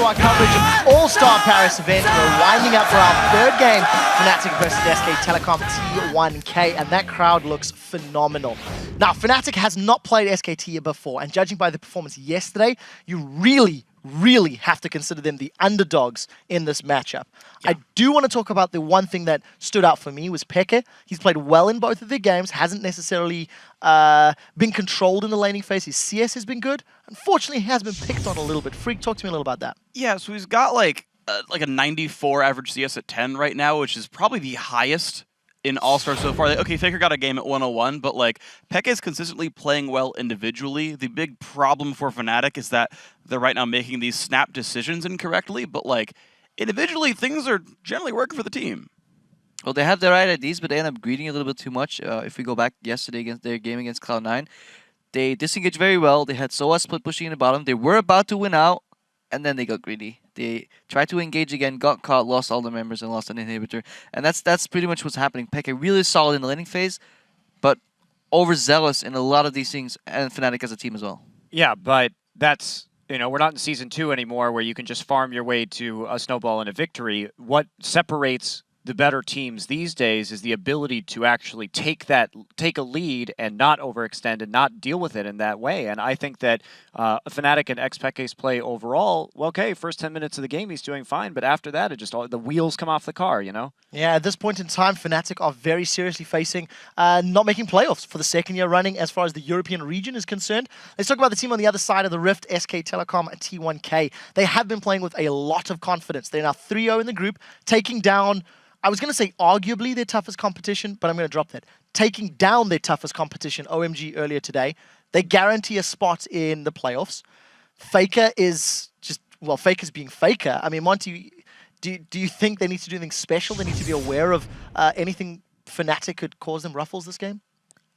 to our coverage of All-Star Paris event. We're winding up for our third game, Fnatic versus SK Telecom T1K, and that crowd looks phenomenal. Now, Fnatic has not played SKT before, and judging by the performance yesterday, you really have to consider them the underdogs in this matchup. Yeah. I do want to talk about the one thing that stood out for me was xPeke. He's played well in both of their games, hasn't necessarily been controlled in the laning phase. His CS has been good. Unfortunately, he has been picked on a little bit. Freak, talk to me a little about that. Yeah, so he's got like a 94 average CS at 10 right now, which is probably the highest in All-Star so far. Okay, Faker got a game at 101, but like Peke is consistently playing well individually. The big problem for Fnatic is that they're right now making these snap decisions incorrectly, but like individually things are generally working for the team. Well, they have the right ideas, but they end up greeding a little bit too much. If we go back yesterday against their game against Cloud9, they disengaged very well. They had sOAZ split pushing in the bottom. They were about to win out, and then they got greedy. They tried to engage again, got caught, lost all the members, and lost an inhibitor. And that's pretty much what's happening. Peke really solid in the laning phase, but overzealous in a lot of these things, and Fnatic as a team as well. Yeah, but that's, you know, we're not in Season 2 anymore where you can just farm your way to a snowball and a victory. What separates the better teams these days is the ability to actually take a lead and not overextend and not deal with it in that way. And I think that Fnatic and xPeke's play overall, well, okay, first 10 minutes of the game he's doing fine, but after that, it just the wheels come off the car, you know? Yeah, at this point in time, Fnatic are very seriously facing not making playoffs for the second year running as far as the European region is concerned. Let's talk about the team on the other side of the rift, SK Telecom T1K. They have been playing with a lot of confidence. They're now 3-0 in the group, taking down, I was going to say arguably their toughest competition, but I'm going to drop that. Taking down their toughest competition, OMG, earlier today. They guarantee a spot in the playoffs. Faker is just, well, Faker's being Faker. I mean, Monty, do you think they need to do anything special? They need to be aware of anything Fnatic could cause them ruffles this game?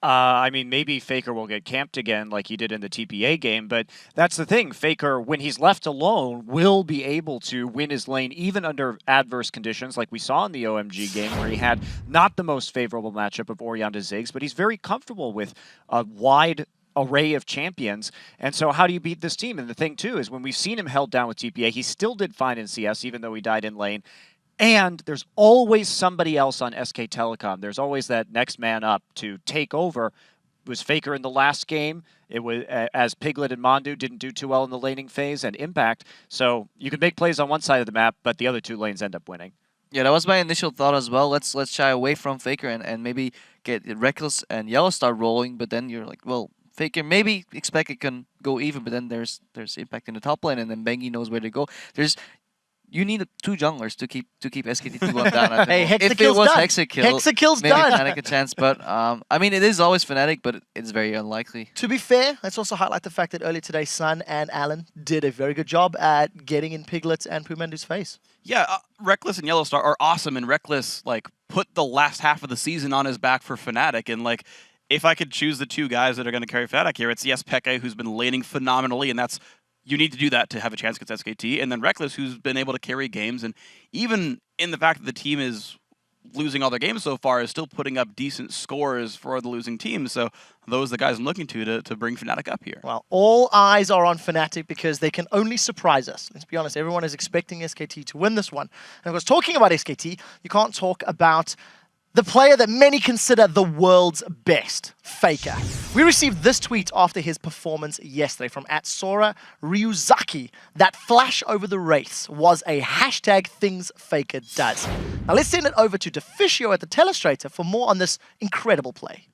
I mean, maybe Faker will get camped again like he did in the TPA game, but that's the thing. Faker, when he's left alone, will be able to win his lane even under adverse conditions like we saw in the OMG game where he had not the most favorable matchup of Orion to Ziggs, but he's very comfortable with a wide array of champions. And so how do you beat this team? And the thing, too, is when we've seen him held down with TPA, he still did fine in CS, even though he died in lane. And there's always somebody else on SK Telecom. There's always that next man up to take over. It was Faker in the last game. It was as Piglet and MonDu didn't do too well in the laning phase and Impact. So you could make plays on one side of the map, but the other two lanes end up winning. Yeah, that was my initial thought as well. Let's shy away from Faker and maybe get Rekkles and YellOwStaR rolling. But then you're like, well, Faker maybe xPeke can go even, but then there's Impact in the top lane, and then Bengi knows where to go. You need 2 junglers to keep SKT T1 down. Hey, if it was Hexakill's maybe done. Fnatic a chance, but I mean, it is always Fnatic, but it's very unlikely. To be fair, let's also highlight the fact that earlier today, Sun and Alan did a very good job at getting in Piglet and PoohManDu's face. Yeah, Rekkles and YellOwStaR are awesome, and Rekkles like put the last half of the season on his back for Fnatic, and like if I could choose the 2 guys that are going to carry Fnatic here, it's xPeke, who's been laning phenomenally, and that's you need to do that to have a chance against SKT, and then Rekkles, who's been able to carry games, and even in the fact that the team is losing all their games so far, is still putting up decent scores for the losing team. So those are the guys I'm looking to bring Fnatic up here. Well, all eyes are on Fnatic because they can only surprise us. Let's be honest, everyone is expecting SKT to win this one. And of course, talking about SKT, you can't talk about the player that many consider the world's best, Faker. We received this tweet after his performance yesterday from @Sora Ryuzaki. That flash over the race was a #ThingsFakerDoes. Now let's send it over to Deficio at the Telestrator for more on this incredible play.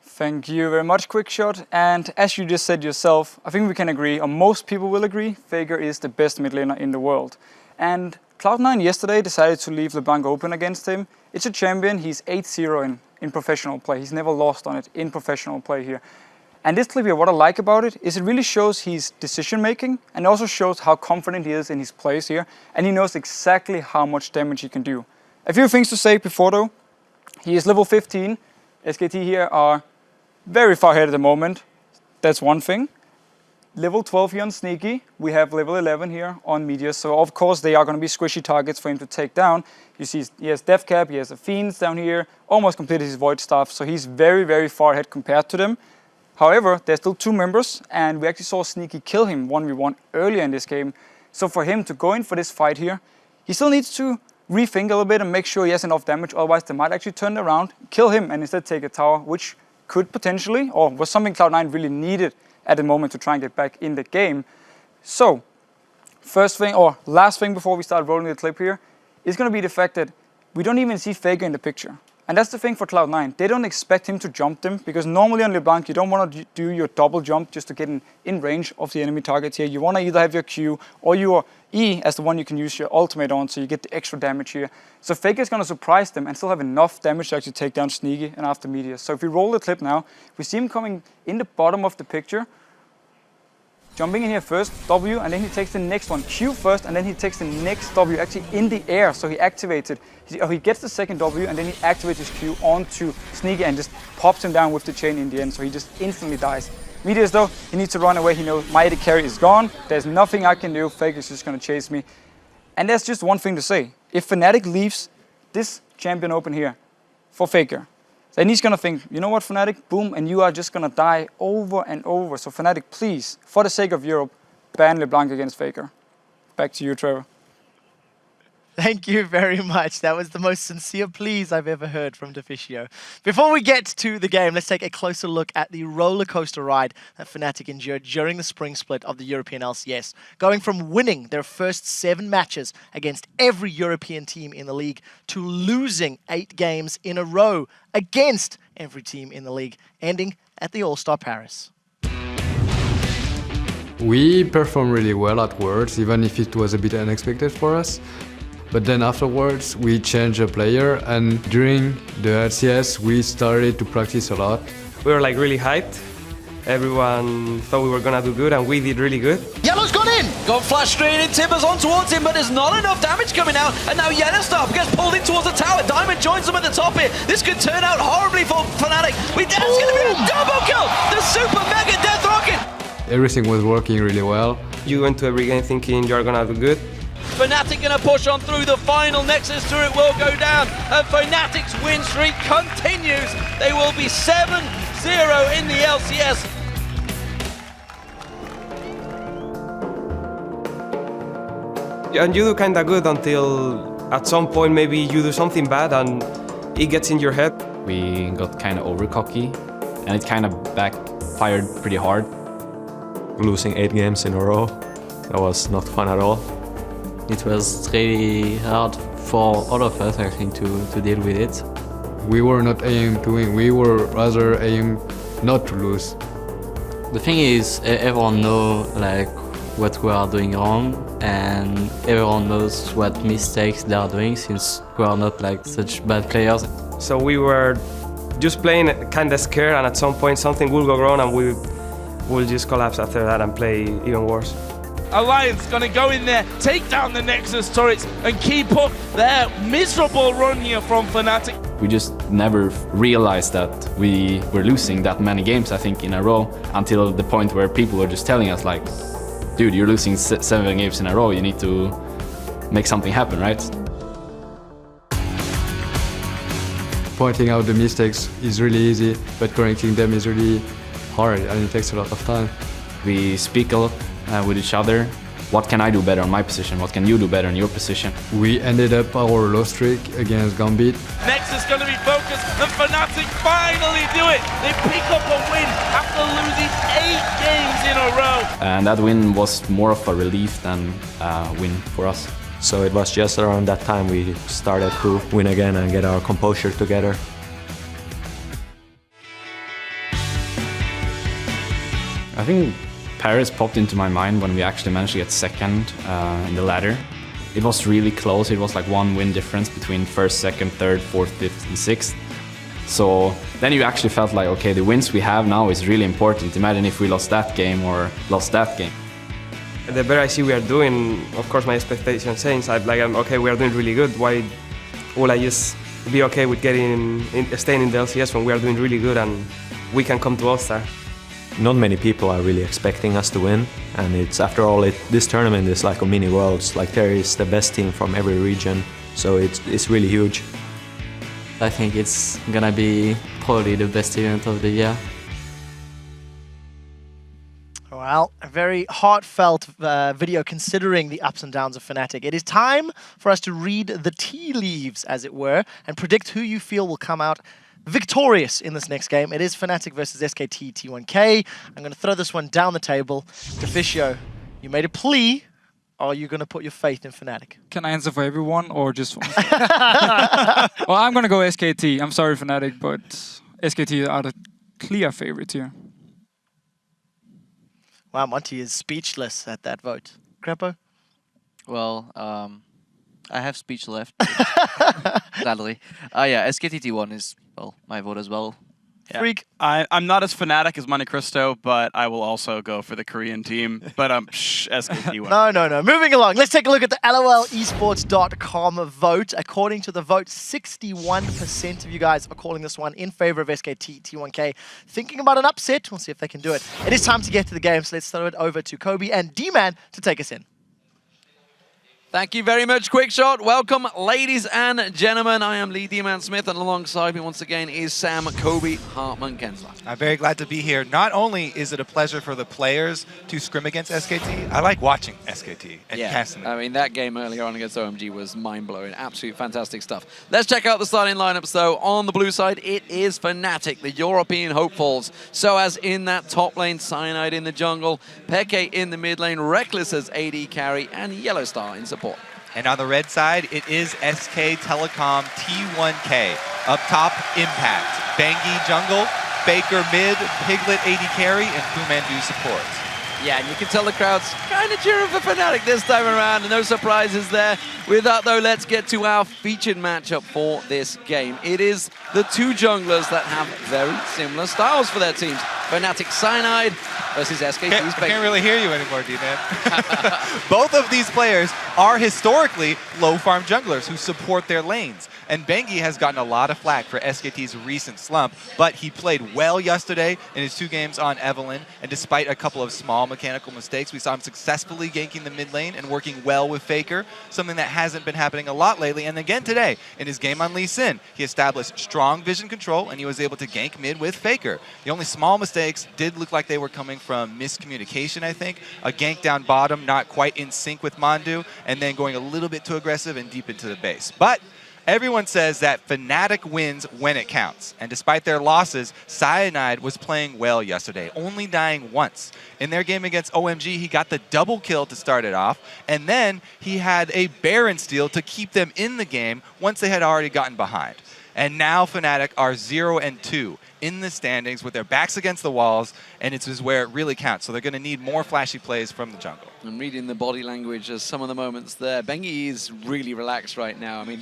Thank you very much, Quickshot. And as you just said yourself, I think we can agree, or most people will agree, Faker is the best mid laner in the world. And Cloud9 yesterday decided to leave the bank open against him. It's a champion, he's 8-0 in professional play. He's never lost on it in professional play here. And this clip here, what I like about it is it really shows his decision making and also shows how confident he is in his plays here. And he knows exactly how much damage he can do. A few things to say before though. He is level 15. SKT here are very far ahead at the moment. That's one thing. Level 12 here on Sneaky. We have level 11 here on Meteor. So of course they are going to be squishy targets for him to take down. You see he has Death Cap, he has a Fiends down here, almost completed his Void Staff. So he's very, very far ahead compared to them. However, there's still 2 members, and we actually saw Sneaky kill him 1v1 earlier in this game. So for him to go in for this fight here, he still needs to rethink a little bit and make sure he has enough damage, otherwise they might actually turn around, kill him, and instead take a tower, which could potentially, or was something Cloud9 really needed at the moment to try and get back in the game. So, first thing, or last thing before we start rolling the clip here, is going to be the fact that we don't even see Faker in the picture. And that's the thing for Cloud9. They don't expect him to jump them, because normally on LeBlanc you don't want to do your double jump just to get in range of the enemy targets here. You want to either have your Q or your E as the one you can use your ultimate on, so you get the extra damage here. So Faker is going to surprise them and still have enough damage to actually take down Sneaky and after Meteor. So if we roll the clip now, we see him coming in the bottom of the picture, jumping in here first, W, and then he takes the next one, Q first, and then he takes the next W actually in the air, so he activates it. He gets the second W, and then he activates his Q onto Sneaky and just pops him down with the chain in the end, so he just instantly dies. Meteors though, he needs to run away, he knows my AD carry is gone, there's nothing I can do, Faker is just going to chase me. And there's just one thing to say, if Fnatic leaves this champion open here for Faker, then he's going to think, you know what, Fnatic, boom, and you are just going to die over and over. So Fnatic, please, for the sake of Europe, ban LeBlanc against Faker. Back to you, Trevor. Thank you very much. That was the most sincere please I've ever heard from Deficio. Before we get to the game, let's take a closer look at the roller coaster ride that Fnatic endured during the spring split of the European LCS, going from winning their first 7 matches against every European team in the league to losing 8 games in a row against every team in the league, ending at the YellOwStaR Paris. We performed really well at Worlds, even if it was a bit unexpected for us. But then afterwards, we changed a player, and during the LCS, we started to practice a lot. We were like really hyped. Everyone thought we were gonna do good, and we did really good. Yellow's gone in! Got flash straight in, Timbers on towards him, but there's not enough damage coming out, and now YellOwStaR gets pulled in towards the tower. Diamond joins them at the top here. This could turn out horribly for Fnatic. It's gonna be a double kill! The super mega death rocket! Everything was working really well. You went to every game thinking you're gonna do good. Fnatic gonna push on through, the final Nexus turret will go down, and Fnatic's win streak continues. They will be 7-0 in the LCS. And you do kinda good until at some point maybe you do something bad and it gets in your head. We got kind of over cocky, and it kind of backfired pretty hard. Losing 8 games in a row, that was not fun at all. It was really hard for all of us, I think, to deal with it. We were not aiming to win, we were rather aiming not to lose. The thing is, everyone knows like what we are doing wrong, and everyone knows what mistakes they are doing, since we are not like such bad players. So we were just playing kinda scared, and at some point something will go wrong and we will just collapse after that and play even worse. Alliance gonna go in there, take down the Nexus turrets, and keep up their miserable run here from Fnatic. We just never realized that we were losing that many games, I think, in a row, until the point where people were just telling us like, dude, you're losing 7 games in a row, you need to make something happen, right? Pointing out the mistakes is really easy, but correcting them is really hard, and it takes a lot of time. We speak a lot with each other. What can I do better on my position? What can you do better in your position? We ended up our low streak against Gambit. Nexus gonna be focused, and Fnatic finally do it. They pick up a win after losing 8 games in a row. And that win was more of a relief than a win for us. So it was just around that time we started to win again and get our composure together. I think Paris popped into my mind when we actually managed to get second in the ladder. It was really close. It was like 1 win difference between first, second, third, fourth, fifth, and sixth. So then you actually felt like, okay, the wins we have now is really important. Imagine if we lost that game or lost that game. The better I see we are doing, of course my expectations change. Okay, we are doing really good. Why will I just be okay with staying in the LCS when we are doing really good and we can come to YellOwStaR? Not many people are really expecting us to win, and it's after all, this tournament is like a mini Worlds. Like there is the best team from every region, so it's really huge. I think it's gonna be probably the best event of the year. All Well, a very heartfelt video considering the ups and downs of Fnatic. It is time for us to read the tea leaves, as it were, and predict who you feel will come out victorious in this next game. It is Fnatic versus SKT T1K. I'm going to throw this one down the table. Deficio, you made a plea. Are you going to put your faith in Fnatic? Can I answer for everyone or just for Well, I'm going to go SKT. I'm sorry, Fnatic, but SKT are the clear favorites here. Wow, Monty is speechless at that vote. Crepo? Well, I have speech left. Gladly. Yeah, SKT T1 is, well, my vote as well. Yeah. Freak. I'm not as fanatic as Monte Cristo, but I will also go for the Korean team. But SKT1. No. Moving along. Let's take a look at the LOLesports.com vote. According to the vote, 61% of you guys are calling this one in favor of SKT T1K. Thinking about an upset. We'll see if they can do it. It is time to get to the game, so let's throw it over to Kobe and D-Man to take us in. Thank you very much, Quickshot. Welcome, ladies and gentlemen. I am Lee D-Man Smith, and alongside me once again is Sam, Kobe, Hartman, Kensler. I'm very glad to be here. Not only is it a pleasure for the players to scrim against SKT, I like watching SKT and casting them. I mean, that game earlier on against OMG was mind-blowing. Absolute fantastic stuff. Let's check out the starting lineups, though. On the blue side, it is Fnatic, the European hopefuls. sOAZ in that top lane, Cyanide in the jungle, xPeke in the mid lane, Rekkles as AD carry, and YellOwStaR in support. And on the red side, it is SK Telecom T1K. Up top, Impact. Bengi jungle, Faker mid, Piglet AD carry, and PoohManDu support. Yeah, and you can tell the crowd's kind of cheering for Fnatic this time around. No surprises there. With that, though, let's get to our featured matchup for this game. It is the two junglers that have very similar styles for their teams. Fnatic Cyanide versus SKT's I can't really hear you anymore, D-Man. Both of these players are historically low-farm junglers who support their lanes. And Bengi has gotten a lot of flack for SKT's recent slump, but he played well yesterday in his 2 games on Evelynn, and despite a couple of small mechanical mistakes, we saw him successfully ganking the mid lane and working well with Faker, something that hasn't been happening a lot lately. And again today, in his game on Lee Sin, he established strong vision control, and he was able to gank mid with Faker. The only small mistakes did look like they were coming from miscommunication, I think. A gank down bottom, not quite in sync with Mandu, and then going a little bit too aggressive and deep into the base. But everyone says that Fnatic wins when it counts. And despite their losses, Cyanide was playing well yesterday, only dying once. In their game against OMG, he got the double kill to start it off, and then he had a Baron steal to keep them in the game once they had already gotten behind. And now Fnatic are 0-2 in the standings with their backs against the walls, and it's just where it really counts. So they're going to need more flashy plays from the jungle. I'm reading the body language as some of the moments there. Bengi is really relaxed right now. I mean,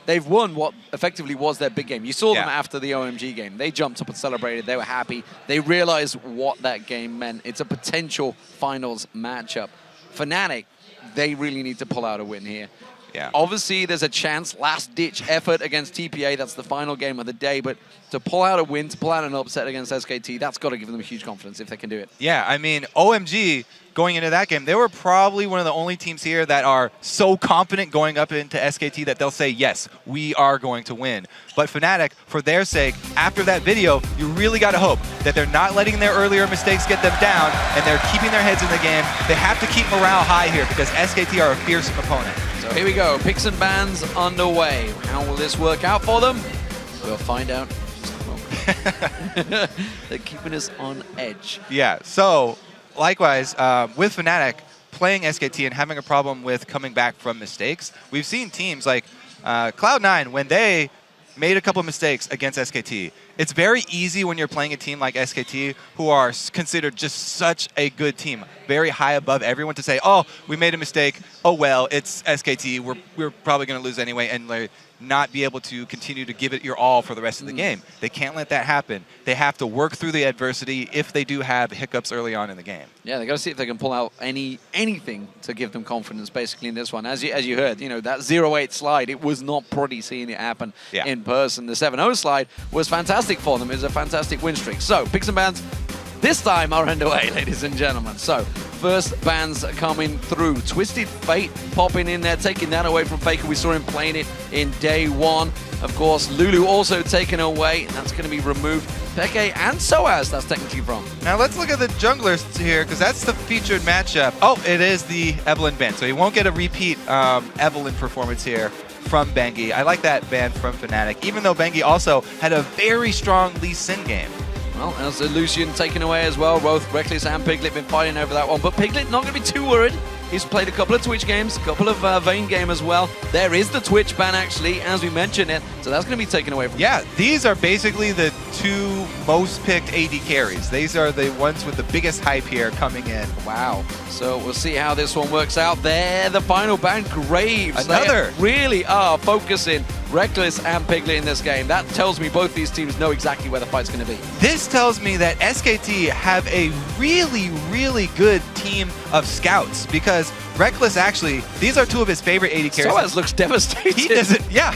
they've won what effectively was their big game. You saw them after the OMG game. They jumped up and celebrated. They were happy. They realized what that game meant. It's a potential finals matchup. Fnatic, they really need to pull out a win here. Yeah. Obviously, there's a chance, last-ditch effort against TPA. That's the final game of the day. But to pull out a win, to pull out an upset against SKT, that's got to give them huge confidence if they can do it. Yeah, I mean, OMG, going into that game, they were probably one of the only teams here that are so confident going up into SKT that they'll say, yes, we are going to win. But Fnatic, for their sake, after that video, you really got to hope that they're not letting their earlier mistakes get them down and they're keeping their heads in the game. They have to keep morale high here because SKT are a fearsome opponent. So here we go, picks and bans underway. How will this work out for them? We'll find out in just a moment. They're keeping us on edge. Yeah, so likewise, with Fnatic playing SKT and having a problem with coming back from mistakes, we've seen teams like Cloud9, when they made a couple mistakes against SKT. It's very easy when you're playing a team like SKT, who are considered just such a good team, very high above everyone, to say, oh, we made a mistake, oh well, it's SKT, we're probably going to lose anyway, and like, not be able to continue to give it your all for the rest of the game. They can't let that happen. They have to work through the adversity if they do have hiccups early on in the game. Yeah, they got to see if they can pull out anything to give them confidence, basically, in this one. As you heard, you know, that 0-8 slide, it was not pretty seeing it happen in person. The 7-0 slide was fantastic for them. It was a fantastic win streak. So, picks and bans this time are underway, ladies and gentlemen. So, first bans coming through. Twisted Fate popping in there, taking that away from Faker. We saw him playing it in day one. Of course, Lulu also taken away, and that's going to be removed. Peke and sOAZ, that's technically from. Now let's look at the junglers here, because that's the featured matchup. Oh, it is the Evelynn ban, so he won't get a repeat Evelynn performance here from bengi. I like that ban from Fnatic, even though bengi also had a very strong Lee Sin game. Well, as the Lucian taken away as well, both Rekkles and Piglet been fighting over that one, but Piglet not going to be too worried. He's played a couple of Twitch games, a couple of Vayne game as well. There is the Twitch ban actually, as we mentioned it, so that's going to be taken away from Yeah, these are basically the two most picked AD carries. These are the ones with the biggest hype here coming in. Wow. So we'll see how this one works out. There, the final ban, Graves. Another. They really are focusing Rekkles and Piglet in this game. That tells me both these teams know exactly where the fight's going to be. This tells me that SKT have a really, really good team of scouts, because Rekkles actually, these are two of his favorite AD carries. sOAZ looks devastated. He doesn't, yeah.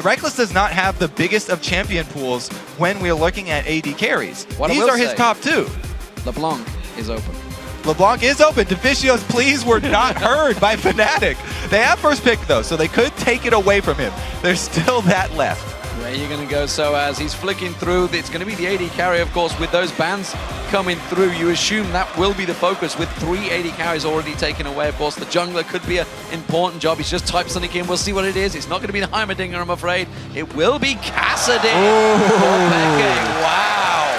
Rekkles does not have the biggest of champion pools when we're looking at AD carries. These are his top two. LeBlanc is open. LeBlanc is open. Deficio's pleas were not heard by Fnatic. They have first pick though, so they could take it away from him. There's still that left. Where you're going to go, sOAZ? He's flicking through. It's going to be the AD carry, of course, with those bans coming through. You assume that will be the focus with 3 AD carries already taken away. Of course, the jungler could be an important job. He's just typed something in. We'll see what it is. It's not going to be the Heimerdinger, I'm afraid. It will be Kassadin. Wow.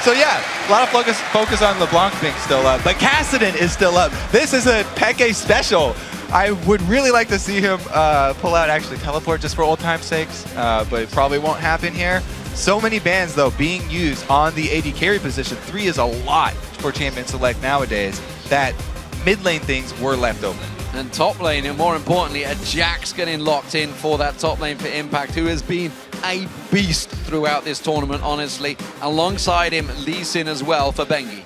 So yeah, a lot of focus on LeBlanc being still up, but Kassadin is still up. This is a Peke special. I would really like to see him pull out actually teleport just for old time's sakes, but it probably won't happen here. So many bans though being used on the AD carry position. 3 is a lot for Champion Select nowadays, that mid lane things were left open. And top lane, and more importantly, a Jax getting locked in for that top lane for Impact, who has been a beast throughout this tournament, honestly. Alongside him, Lee Sin as well for bengi.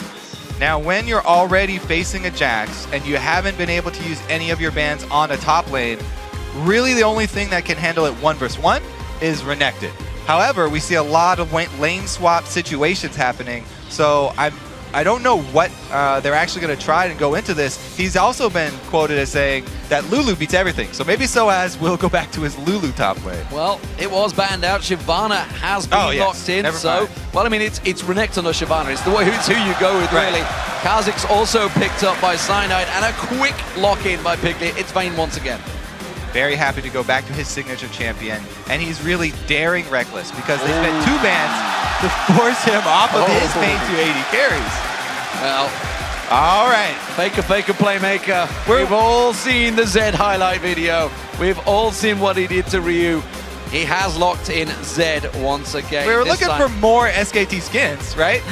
Now, when you're already facing a Jax and you haven't been able to use any of your bans on a top lane, really the only thing that can handle it 1 versus 1 is Renekton. However, we see a lot of lane swap situations happening, so I don't know what they're actually going to try and go into this. He's also been quoted as saying that Lulu beats everything, so maybe sOAZ will go back to his Lulu top lane. Well, it was banned out. Shyvana has been locked in, so well, I mean, it's Renekton or Shyvana. It's who you go with, really. Kha'Zix also picked up by Cyanide, and a quick lock-in by Piglet. It's Vayne once again. Very happy to go back to his signature champion, and he's really daring Rekkles because they spent 2 bans to force him off of his main 2 AD carries. Well, all right. Faker playmaker. We've all seen the Zed highlight video. We've all seen what he did to Ryu. He has locked in Zed once again. We were looking for more SKT skins, right?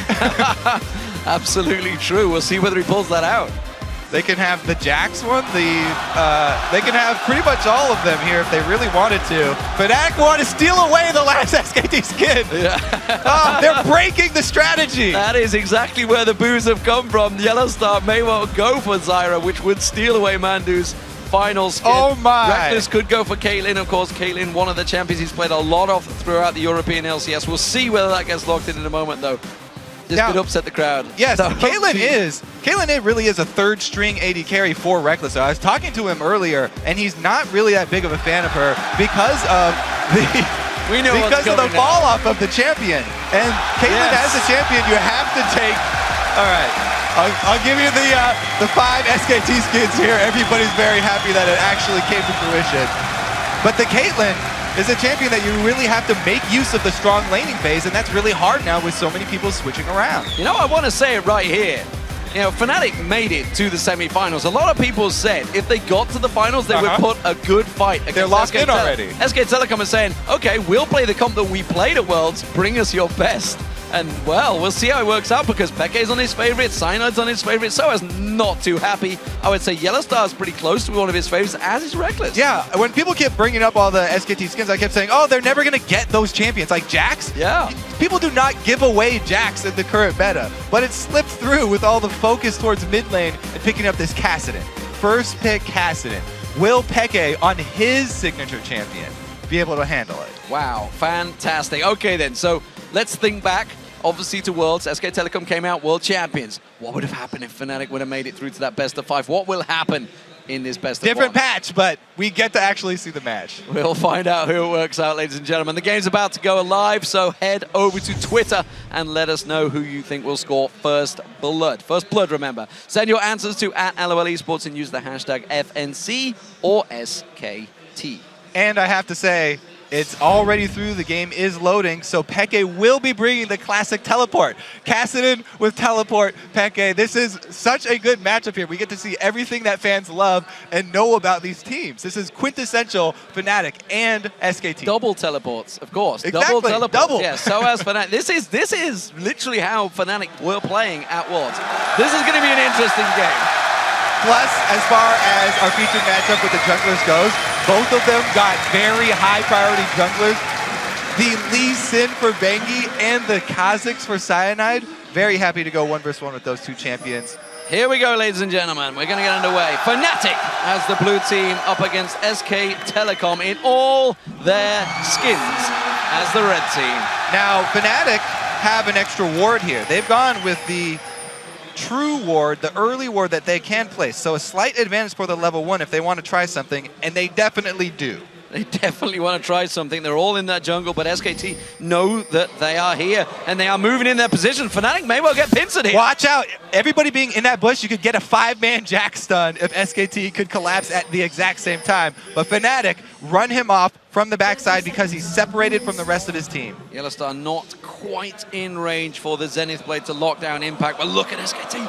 Absolutely true. We'll see whether he pulls that out. They can have the Jax one. They can have pretty much all of them here if they really wanted to. Fnatic want to steal away the last SKT skin. Yeah. They're breaking the strategy. That is exactly where the boos have come from. YellOwStaR may well go for Zyra, which would steal away Mandu's final skin. Oh my! Rekkles could go for Caitlyn. Of course, Caitlyn, one of the champions he's played a lot of throughout the European LCS. We'll see whether that gets locked in a moment, though. This could upset the crowd. Yes, Caitlyn really is a 3rd string AD carry for Rekkles. So I was talking to him earlier, and he's not really that big of a fan of her because of the fall off of the champion. And Caitlyn as a champion, you have to take. All right, I'll give you the 5 SKT skins here. Everybody's very happy that it actually came to fruition. But the Caitlyn is a champion that you really have to make use of the strong laning phase, and that's really hard now with so many people switching around. You know, I want to say it right here. You know, Fnatic made it to the semi-finals. A lot of people said if they got to the finals, they would put a good fight against They're locked in already. SK Telecom is saying, okay, we'll play the comp that we played at Worlds. Bring us your best. And, well, we'll see how it works out because Peke's on his favorite, Cyanide's on his favorite, sOAZ not too happy. I would say YellOwStaR is pretty close to one of his favorites, as is Rekkles. Yeah, when people kept bringing up all the SKT skins, I kept saying, oh, they're never going to get those champions. Like Jax? Yeah. People do not give away Jax in the current meta, but it slipped through with all the focus towards mid lane and picking up this Kassadin. First pick Kassadin. Will Peke on his signature champion be able to handle it? Wow, fantastic. Okay then, so let's think back obviously to Worlds. SK Telecom came out world champions. What would have happened if Fnatic would have made it through to that best of 5? What will happen in this best of 1? Different patch, but we get to actually see the match. We'll find out who it works out, ladies and gentlemen. The game's about to go live, so head over to Twitter and let us know who you think will score first blood. First blood, remember. Send your answers to @LOLesports and use the hashtag FNC or SKT. And I have to say, it's already through. The game is loading, so Peke will be bringing the classic teleport. Kassadin with teleport, Peke. This is such a good matchup here. We get to see everything that fans love and know about these teams. This is quintessential Fnatic and SKT. Double teleports, of course. Exactly. Double teleports. Double. Yeah, sOAZ Fnatic. This is literally how Fnatic were playing at Worlds. This is going to be an interesting game. Plus, as far as our featured matchup with the junglers goes, both of them got very high priority junglers. The Lee Sin for Bengi and the Kha'Zix for Cyanide. Very happy to go 1 versus 1 with those two champions. Here we go, ladies and gentlemen. We're going to get underway. Fnatic as the blue team up against SK Telecom in all their skins as the red team. Now, Fnatic have an extra ward here. They've gone with the true ward, the early ward that they can place. So a slight advantage for the level 1 if they want to try something, and they definitely do. They definitely want to try something. They're all in that jungle, but SKT know that they are here, and they are moving in their position. Fnatic may well get pincered here. Watch out. Everybody being in that bush, you could get a 5-man Jack stun if SKT could collapse at the exact same time. But Fnatic run him off from the backside because he's separated from the rest of his team. YellOwStaR not quite in range for the Zenith Blade to lock down Impact, but look at SKT.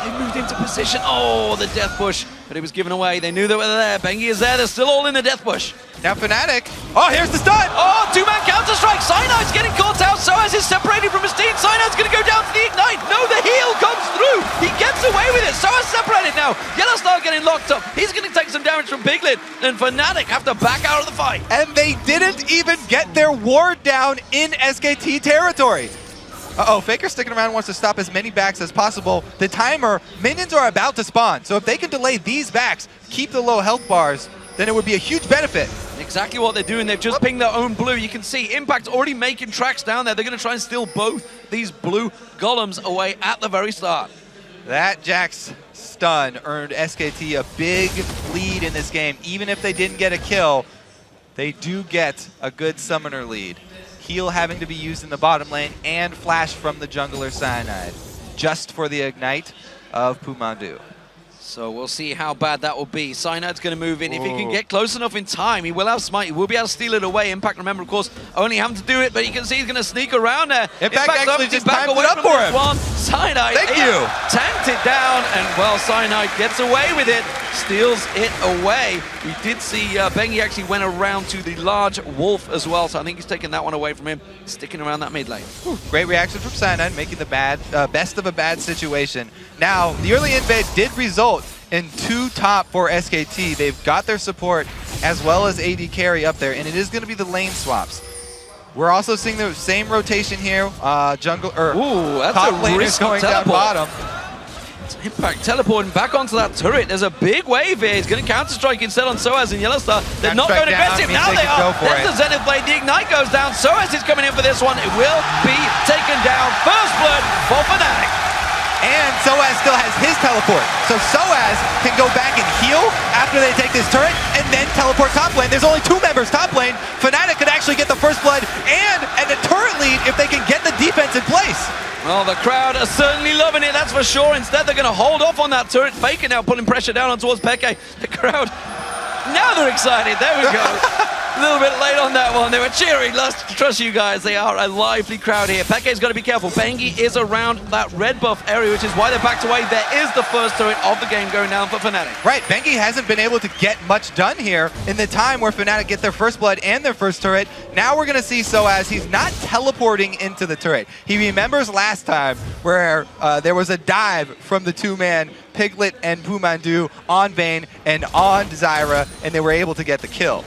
They moved into position. Oh, the death bush, but it was given away. They knew they were there. Bengi is there. They're still all in the death bush. Now Fnatic. Oh, here's the stun. Oh, 2-man counter-strike. Cyanide's getting caught out. sOAZ is separated from his team. Cyanide's going to go down to the ignite. No, the heal comes through. He gets away with it. sOAZ separated now. YellOwStaR getting locked up. He's going to take some damage from Piglet, and Fnatic have to back out of the fight. And they didn't even get their ward down in SKT territory. Uh-oh, Faker sticking around, wants to stop as many backs as possible. The timer, minions are about to spawn, so if they can delay these backs, keep the low health bars, then it would be a huge benefit. Exactly what they're doing. They've just pinged their own blue. You can see Impact already making tracks down there. They're going to try and steal both these blue golems away at the very start. That Jack's stun earned SKT a big lead in this game. Even if they didn't get a kill, they do get a good summoner lead. Heal having to be used in the bottom lane and flash from the jungler Cyanide just for the ignite of PoohManDu. So we'll see how bad that will be. Cyanide's going to move in. If he can get close enough in time, he will have Smite. He will be able to steal it away. Impact, remember, of course, only having to do it, but you can see he's going to sneak around there. Impact actually just timed away it up from for this him. one. Cyanide tanked it down, and, well, Cyanide gets away with it, steals it away. We did see Bengi actually went around to the large wolf as well, so I think he's taking that one away from him, sticking around that mid lane. Great reaction from Cyanide, making the best of a bad situation. Now, the early invade did result in 2 top for SKT. They've got their support as well as AD carry up there, and it is going to be the lane swaps. We're also seeing the same rotation here. Jungle or that's top a laners going down bottom. Impact teleporting back onto that turret. There's a big wave here. He's going to counter-strike instead on sOAZ and YellOwStaR. They're not going aggressive. Now they are. There's the Zenith Blade. The Ignite goes down. sOAZ is coming in for this one. It will be taken down. First blood for Fnatic. And sOAZ still has his teleport. So sOAZ can go back and heal after they take this turret and then teleport top lane. There's only 2 members top lane. Fnatic could actually get the first blood and a turret lead if they can get the defense in place. Well, the crowd are certainly loving it, that's for sure. Instead, they're going to hold off on that turret. Faker now putting pressure down on towards Peke. The crowd, now they're excited. There we go. A little bit late on that one. They were cheering. Trust you guys, they are a lively crowd here. Peke's got to be careful. Bengi is around that red buff area, which is why they're backed away. There is the first turret of the game going down for Fnatic. Right, Bengi hasn't been able to get much done here in the time where Fnatic get their first blood and their first turret. Now we're going to see sOAZ. He's not teleporting into the turret. He remembers last time where there was a dive from the 2-man Piglet and PoohManDu on Vayne and on Zyra, and they were able to get the kill.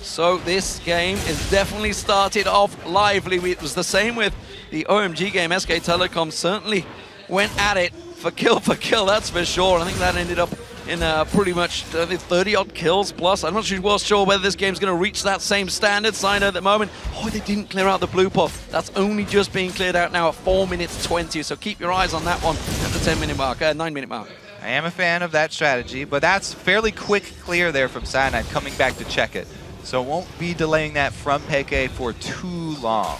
So this game is definitely started off lively. It was the same with the OMG game. SK Telecom certainly went at it for kill, that's for sure. I think that ended up in pretty much 30-odd kills plus. I'm not sure whether this game's going to reach that same standard. Zyra at the moment. Oh, they didn't clear out the blue buff. That's only just being cleared out now at 4 minutes 20. So keep your eyes on that one at the 10-minute mark, 9-minute mark. I am a fan of that strategy, but that's fairly quick clear there from Cyanide coming back to check it. So won't be delaying that from Peke for too long.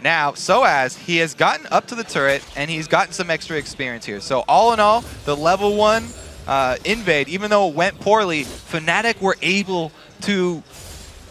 Now, sOAZ, he has gotten up to the turret, and he's gotten some extra experience here. So all in all, the level 1 invade, even though it went poorly, Fnatic were able to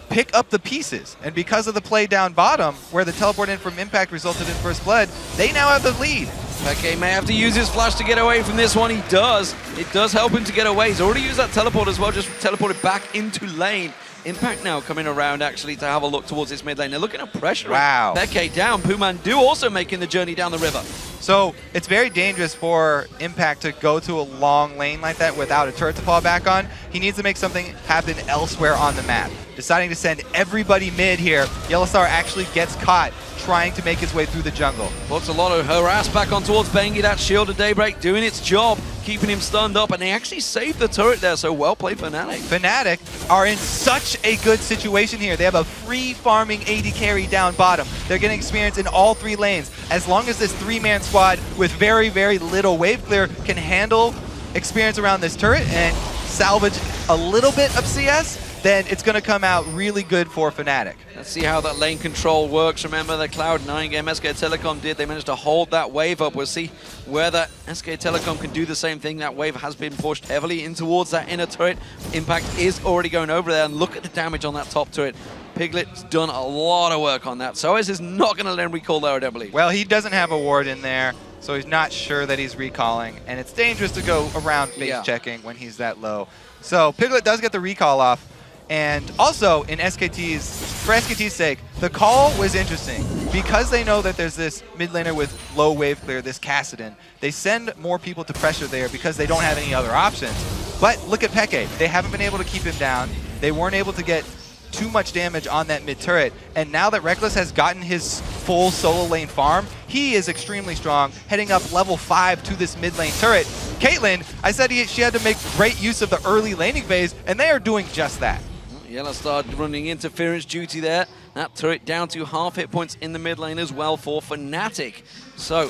pick up the pieces. And because of the play down bottom, where the teleport in from Impact resulted in first blood, they now have the lead. Okay, may have to use his flash to get away from this one. He does. It does help him to get away. He's already used that teleport as well, just teleported back into lane. Impact now coming around actually to have a look towards this mid lane. They're looking at pressure. Wow. Peke down. PoohManDu also making the journey down the river. So it's very dangerous for Impact to go to a long lane like that without a turret to fall back on. He needs to make something happen elsewhere on the map. Deciding to send everybody mid here, YellOwStaR actually gets caught trying to make his way through the jungle. Puts a lot of harass back on towards bengi. That shield of Daybreak doing its job, keeping him stunned up, and they actually saved the turret there, so well played Fnatic. Fnatic are in such a good situation here. They have a free farming AD carry down bottom. They're getting experience in all 3 lanes. As long as this 3-man squad with very, very little wave clear can handle experience around this turret and salvage a little bit of CS, then it's going to come out really good for Fnatic. Let's see how that lane control works. Remember the Cloud9 game SK Telecom did. They managed to hold that wave up. We'll see whether SK Telecom can do the same thing. That wave has been pushed heavily in towards that inner turret. Impact is already going over there, and look at the damage on that top turret. Piglet's done a lot of work on that. sOAZ is not going to let him recall there, I don't believe. Well, he doesn't have a ward in there, so he's not sure that he's recalling, and it's dangerous to go around face checking when he's that low. So Piglet does get the recall off. And also, for SKT's sake, the call was interesting. Because they know that there's this mid laner with low wave clear, this Kassadin, they send more people to pressure there because they don't have any other options. But look at Peke. They haven't been able to keep him down. They weren't able to get too much damage on that mid turret. And now that Rekkles has gotten his full solo lane farm, he is extremely strong, heading up level 5 to this mid lane turret. Caitlyn, I said she had to make great use of the early laning phase, and they are doing just that. YellOwStaR running interference duty there. That turret down to half hit points in the mid lane as well for Fnatic. So,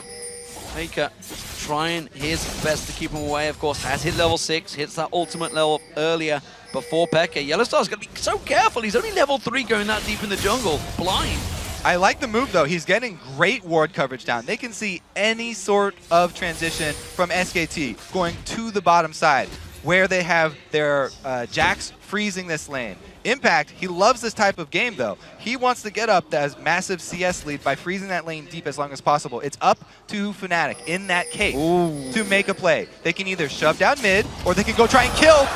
Faker trying his best to keep him away. Of course, has hit level 6, hits that ultimate level earlier before Peke. YellOwStar's going to be so careful. He's only level 3 going that deep in the jungle, blind. I like the move, though. He's getting great ward coverage down. They can see any sort of transition from SKT going to the bottom side, where they have their Jax freezing this lane. Impact, he loves this type of game, though. He wants to get up that massive CS lead by freezing that lane deep as long as possible. It's up to Fnatic in that case to make a play. They can either shove down mid, or they can go try and kill.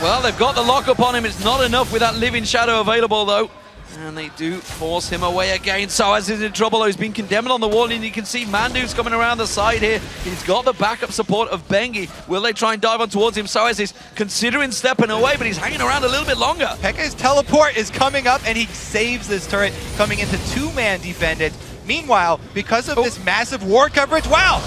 Well, they've got the lockup on him. It's not enough with that Living Shadow available, though. And they do force him away again. sOAZ is in trouble, though. He's been condemned on the wall, and you can see Mandu's coming around the side here. He's got the backup support of bengi. Will they try and dive on towards him? sOAZ is considering stepping away, but he's hanging around a little bit longer. Peke's teleport is coming up, and he saves this turret, coming into 2-man defended. Meanwhile, because of this massive ward coverage, wow!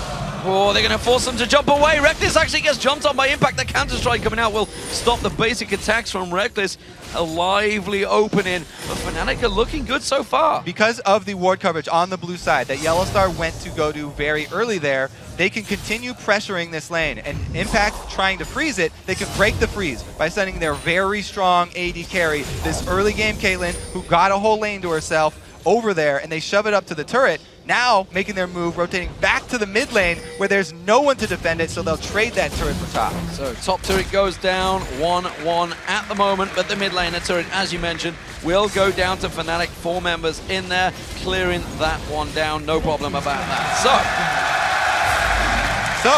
Oh, they're going to force him to jump away. Rekkles actually gets jumped on by Impact. The counter-strike coming out will stop the basic attacks from Rekkles. A lively opening, but Fnatic are looking good so far. Because of the ward coverage on the blue side that YellOwStaR went to go to very early there, they can continue pressuring this lane. And Impact trying to freeze it, they can break the freeze by sending their very strong AD carry, this early game Caitlyn, who got a whole lane to herself, over there, and they shove it up to the turret. Now making their move, rotating back to the mid lane where there's no one to defend it, so they'll trade that turret for top. So top turret goes down 1-1 at the moment, but the mid laner turret, as you mentioned, will go down to Fnatic. 4 members in there, clearing that one down. No problem about that. So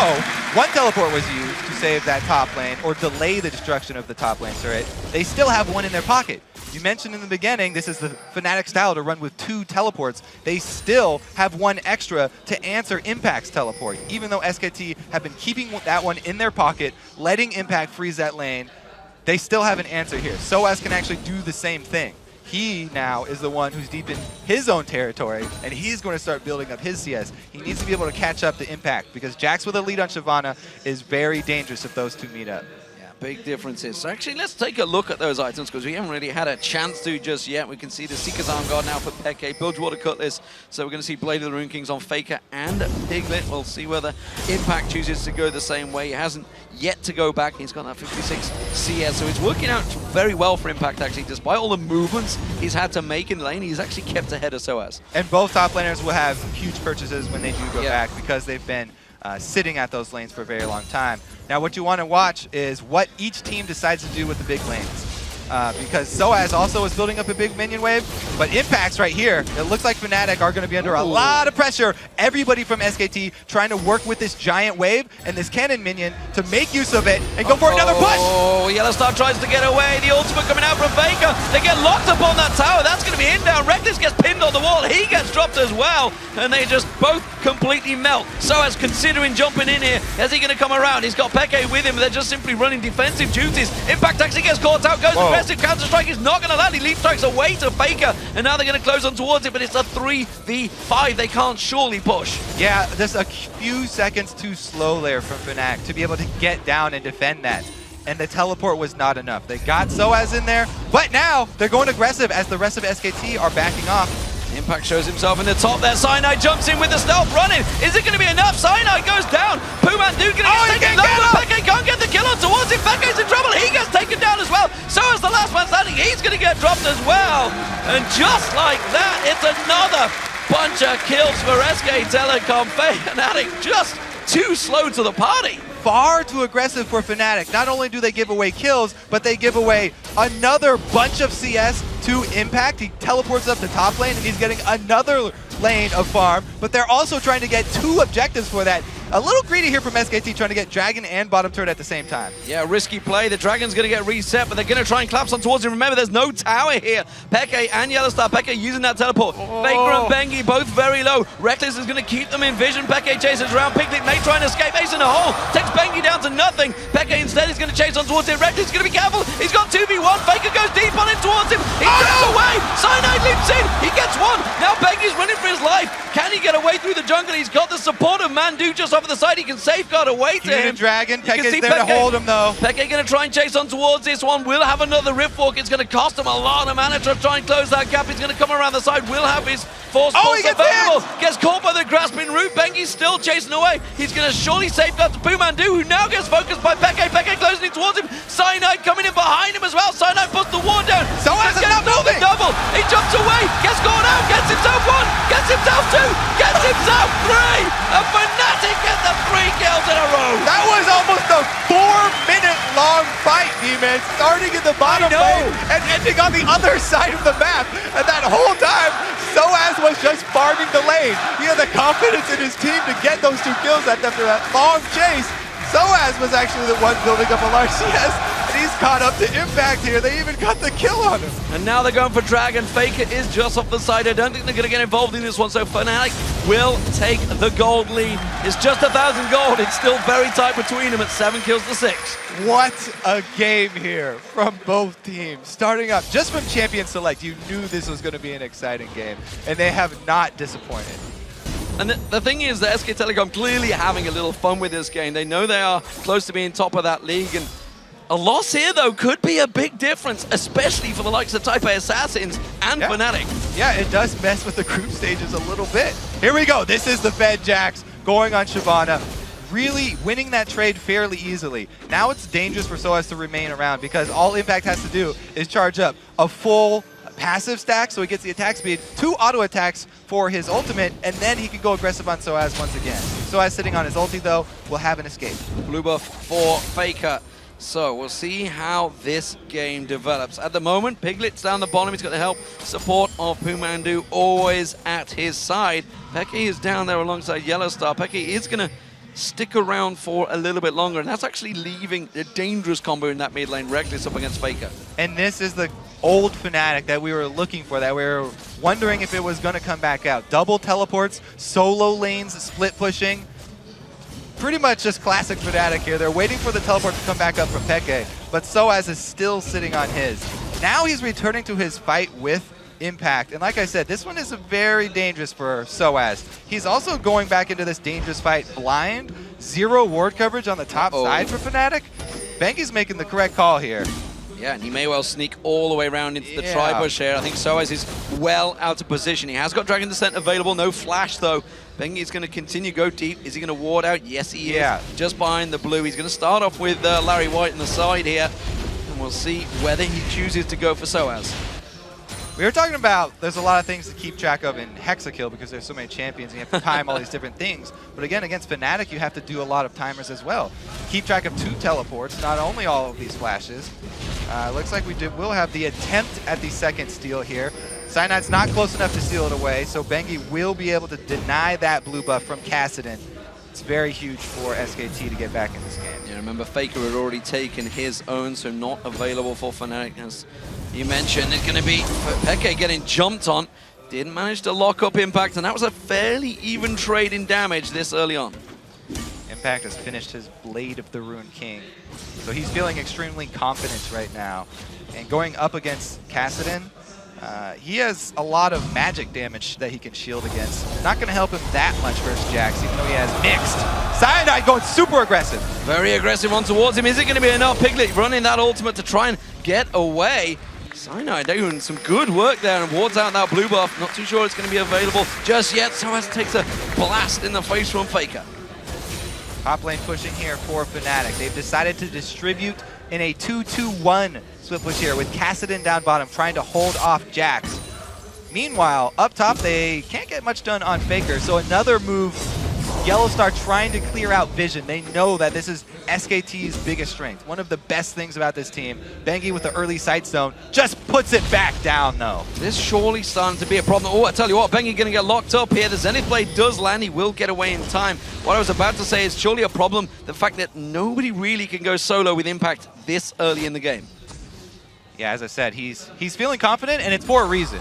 one teleport was used to save that top lane or delay the destruction of the top lane turret. They still have one in their pocket. You mentioned in the beginning, this is the Fnatic style to run with 2 teleports. They still have 1 extra to answer Impact's teleport. Even though SKT have been keeping that one in their pocket, letting Impact freeze that lane, they still have an answer here. sOAZ can actually do the same thing. he now is the one who's deep in his own territory, and he's going to start building up his CS. He needs to be able to catch up to Impact, because Jax with a lead on Shyvana is very dangerous if those two meet up. Big differences. So actually, let's take a look at those items because we haven't really had a chance to just yet. We can see the Seeker's Arm Guard now for PEKE, Bilgewater Cutlass. So we're going to see Blade of the Rune Kings on Faker and Piglet. We'll see whether Impact chooses to go the same way. He hasn't yet to go back. He's got that 56 CS, so it's working out very well for Impact actually. Despite all the movements he's had to make in lane, he's actually kept ahead of sOAZ. And both top laners will have huge purchases when they do go back because they've been sitting at those lanes for a very long time. Now what you want to watch is what each team decides to do with the big lanes. Because sOAZ also is building up a big minion wave, but Impact's right here. It looks like Fnatic are going to be under a lot of pressure. Everybody from SKT trying to work with this giant wave and this cannon minion to make use of it and go for another push. Oh, YellOwStaR tries to get away. The ultimate coming out from Faker. They get locked up on that tower. That's going to be in down. Rekkles gets pinned on the wall. He gets dropped as well. And they just both completely melt. sOAZ considering jumping in here. Is he going to come around? He's got PEKE with him. They're just simply running defensive duties. Impact actually gets caught out. Goes aggressive. Counter-strike is not going to land. He leap strikes away to Faker. And now they're going to close on towards it. But it's a 3v5. They can't surely push. Yeah, just a few seconds too slow there from Fnatic to be able to get down and defend that. And the teleport was not enough. They got sOAZ in there, but now they're going aggressive as the rest of SKT are backing off. Impact shows himself in the top there. Cyanide jumps in with the stealth running. Is it going to be enough? Cyanide goes down. PoohManDu going to get taken down. PEKE can't get the kill on towards him. PEKE's in trouble. He gets taken down as well. So is the last man standing. He's going to get dropped as well. And just like that, it's another bunch of kills for SK Telecom. Fnatic just too slow to the party. Far too aggressive for Fnatic. Not only do they give away kills, but they give away another bunch of CS to Impact. He teleports up the top lane and he's getting another lane of farm, but they're also trying to get 2 objectives for that. A little greedy here from SKT trying to get Dragon and bottom turret at the same time. Yeah, risky play. The Dragon's going to get reset, but they're going to try and collapse on towards him. Remember, there's no tower here. PEKE and YellOwStaR. PEKE using that teleport. Faker and bengi both very low. Rekkles is going to keep them in vision. PEKE chases around. Piglet may try and escape. Ace in a hole. Takes bengi down to nothing. PEKE instead is going to chase on towards him. Rekkles is going to be careful. He's got 2v1. Faker goes deep on him towards him. He gets away. Cyanide leaps in. He gets one. Now bengi's running for his life. Can he get away through the jungle? He's got the support of ManDu just off to the side. He can safeguard away to him. Dragon. PEKE's there to hold him though. PEKE going to try and chase on towards this one. Will have another Rift Walk. It's going to cost him a lot of mana to try and close that gap. He's going to come around the side. Will have his force pulse available. Gets caught by the grasping root. Bengi's still chasing away. He's going to surely safeguard to PoohManDu, who now gets focused by PEKE. PEKE closing in towards him. Cyanide coming in behind him as well. Cyanide puts the ward down. sOAZ is not moving. Double. He jumps away. Gets caught out. Gets himself 1. Gets himself 2. Gets himself 3. And Fnatic get the 3 kills in a row. That was almost a 4-minute-long fight, D-Man, starting in the bottom lane and ending on the other side of the map. And that whole time, sOAZ was just farming the lane. He had the confidence in his team to get those 2 kills after that long chase. sOAZ was actually the one building up a large CS, and he's caught up to Impact here. They even got the kill on him. And now they're going for Dragon. Faker is just off the side. I don't think they're going to get involved in this one, so Fnatic will take the gold lead. It's just 1,000 gold. It's still very tight between them at 7 kills to 6. What a game here from both teams. Starting up just from Champion Select, you knew this was going to be an exciting game, and they have not disappointed. And the thing is that SK Telecom clearly having a little fun with this game. They know they are close to being top of that league, and a loss here, though, could be a big difference, especially for the likes of Type A Assassins and Fnatic. Yeah, it does mess with the group stages a little bit. Here we go. This is the Fed Jax going on Shyvana, really winning that trade fairly easily. Now it's dangerous for sOAZ to remain around because all Impact has to do is charge up a full passive stack so he gets the attack speed, 2 auto attacks for his ultimate, and then he can go aggressive on sOAZ once again. sOAZ sitting on his ulti though will have an escape. Blue buff for Faker. So we'll see how this game develops. At the moment, Piglet's down the bottom. He's got the help, support of PoohManDu always at his side. PEKE is down there alongside YellOwStaR. PEKE is going to stick around for a little bit longer, and that's actually leaving a dangerous combo in that mid lane. Rekkles up against Faker. And this is the old Fnatic that we were looking for, that we were wondering if it was going to come back out. Double teleports, solo lanes, split pushing. Pretty much just classic Fnatic here. They're waiting for the teleport to come back up from PEKE, but sOAZ is still sitting on his. Now he's returning to his fight with Impact. And like I said, this one is very dangerous for sOAZ. He's also going back into this dangerous fight blind. 0 ward coverage on the top side for Fnatic. Bengi's making the correct call here. Yeah, and he may well sneak all the way around into the tri-bush here. I think sOAZ is well out of position. He has got Dragon Descent available, no flash though. Bengi's going to continue go deep. Is he going to ward out? Yes, he is. Just behind the blue. He's going to start off with Lauri White on the side here. And we'll see whether he chooses to go for sOAZ. We were talking about there's a lot of things to keep track of in Hexakill because there's so many champions and you have to time all these different things. But again, against Fnatic, you have to do a lot of timers as well. Keep track of 2 teleports, not only all of these flashes. Looks like we'll have the attempt at the second steal here. Cyanide's not close enough to steal it away, so Bengi will be able to deny that blue buff from Kassadin. It's very huge for SKT to get back in this game. Yeah, remember Faker had already taken his own, so not available for Fnatic. As you mentioned, it's going to be Peke getting jumped on. Didn't manage to lock up Impact, and that was a fairly even trade in damage this early on. Impact has finished his Blade of the Ruined King, so he's feeling extremely confident right now. And going up against Kassadin, he has a lot of magic damage that he can shield against. Not going to help him that much versus Jax, even though he has mixed. Cyanide going super aggressive. Very aggressive one towards him. Is it going to be enough? Piglet running that ultimate to try and get away. Cyanide doing some good work there and wards out that blue buff. Not too sure it's going to be available just yet. sOAZ takes a blast in the face from Faker. Top lane pushing here for Fnatic. They've decided to distribute in a 2-2-1 split push here with Kassadin down bottom trying to hold off Jax. Meanwhile, up top, they can't get much done on Faker, so another move, YellOwStaR trying to clear out vision. They know that this is SKT's biggest strength. One of the best things about this team, Bengi with the early sight zone, just puts it back down though. This surely starting to be a problem. Oh, I tell you what, Bengi going to get locked up here. The Zenith Blade does land. He will get away in time. What I was about to say is surely a problem, the fact that nobody really can go solo with Impact this early in the game. Yeah, as I said, he's feeling confident, and it's for a reason.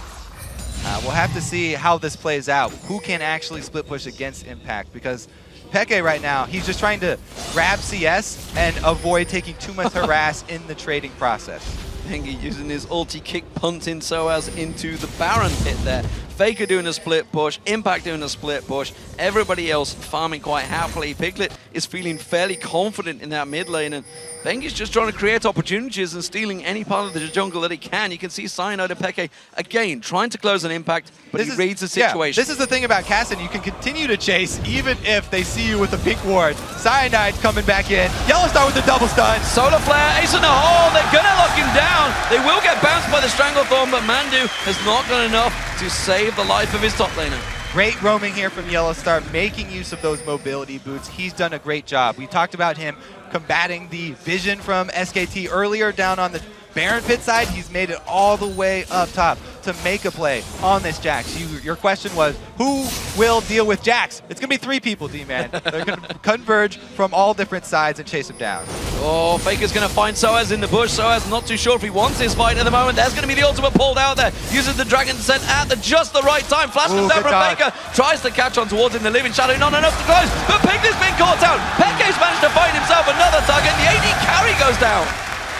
We'll have to see how this plays out. Who can actually split push against Impact? Because Peke right now, he's just trying to grab CS and avoid taking too much harass in the trading process. Bengi using his ulti kick, punting sOAZ into the Baron pit there. Faker doing a split push, Impact doing a split push, everybody else farming quite happily. Piglet is feeling fairly confident in that mid lane, and Bengi's just trying to create opportunities and stealing any part of the jungle that he can. You can see Cyanide and Peke, again, trying to close an Impact, but he reads the situation. Yeah, this is the thing about Kassadin. You can continue to chase even if they see you with a pink ward. Cyanide coming back in. YellOwStaR with the double stun. Solar Flare, ace in the hole. They're going to lock him down. They will get bounced by the Stranglethorn, but PoohManDu has not done enough to save the life of his top laner. Great roaming here from YellOwStaR, making use of those mobility boots. He's done a great job. We talked about him combating the vision from SKT earlier down on the Baron pit side. He's made it all the way up top to make a play on this Jax. Your question was, who will deal with Jax? It's going to be 3 people, D-Man. They're going to converge from all different sides and chase him down. Oh, Faker's going to find sOAZ in the bush. sOAZ not too sure if he wants this fight at the moment. There's going to be the ultimate pulled out there. Uses the Dragon Descent at just the right time. Flashes down from Faker. Tries to catch on towards him. The Living Shadow, not enough to close. But Piglet's been caught out. Peke's managed to find himself another target. The AD carry goes down.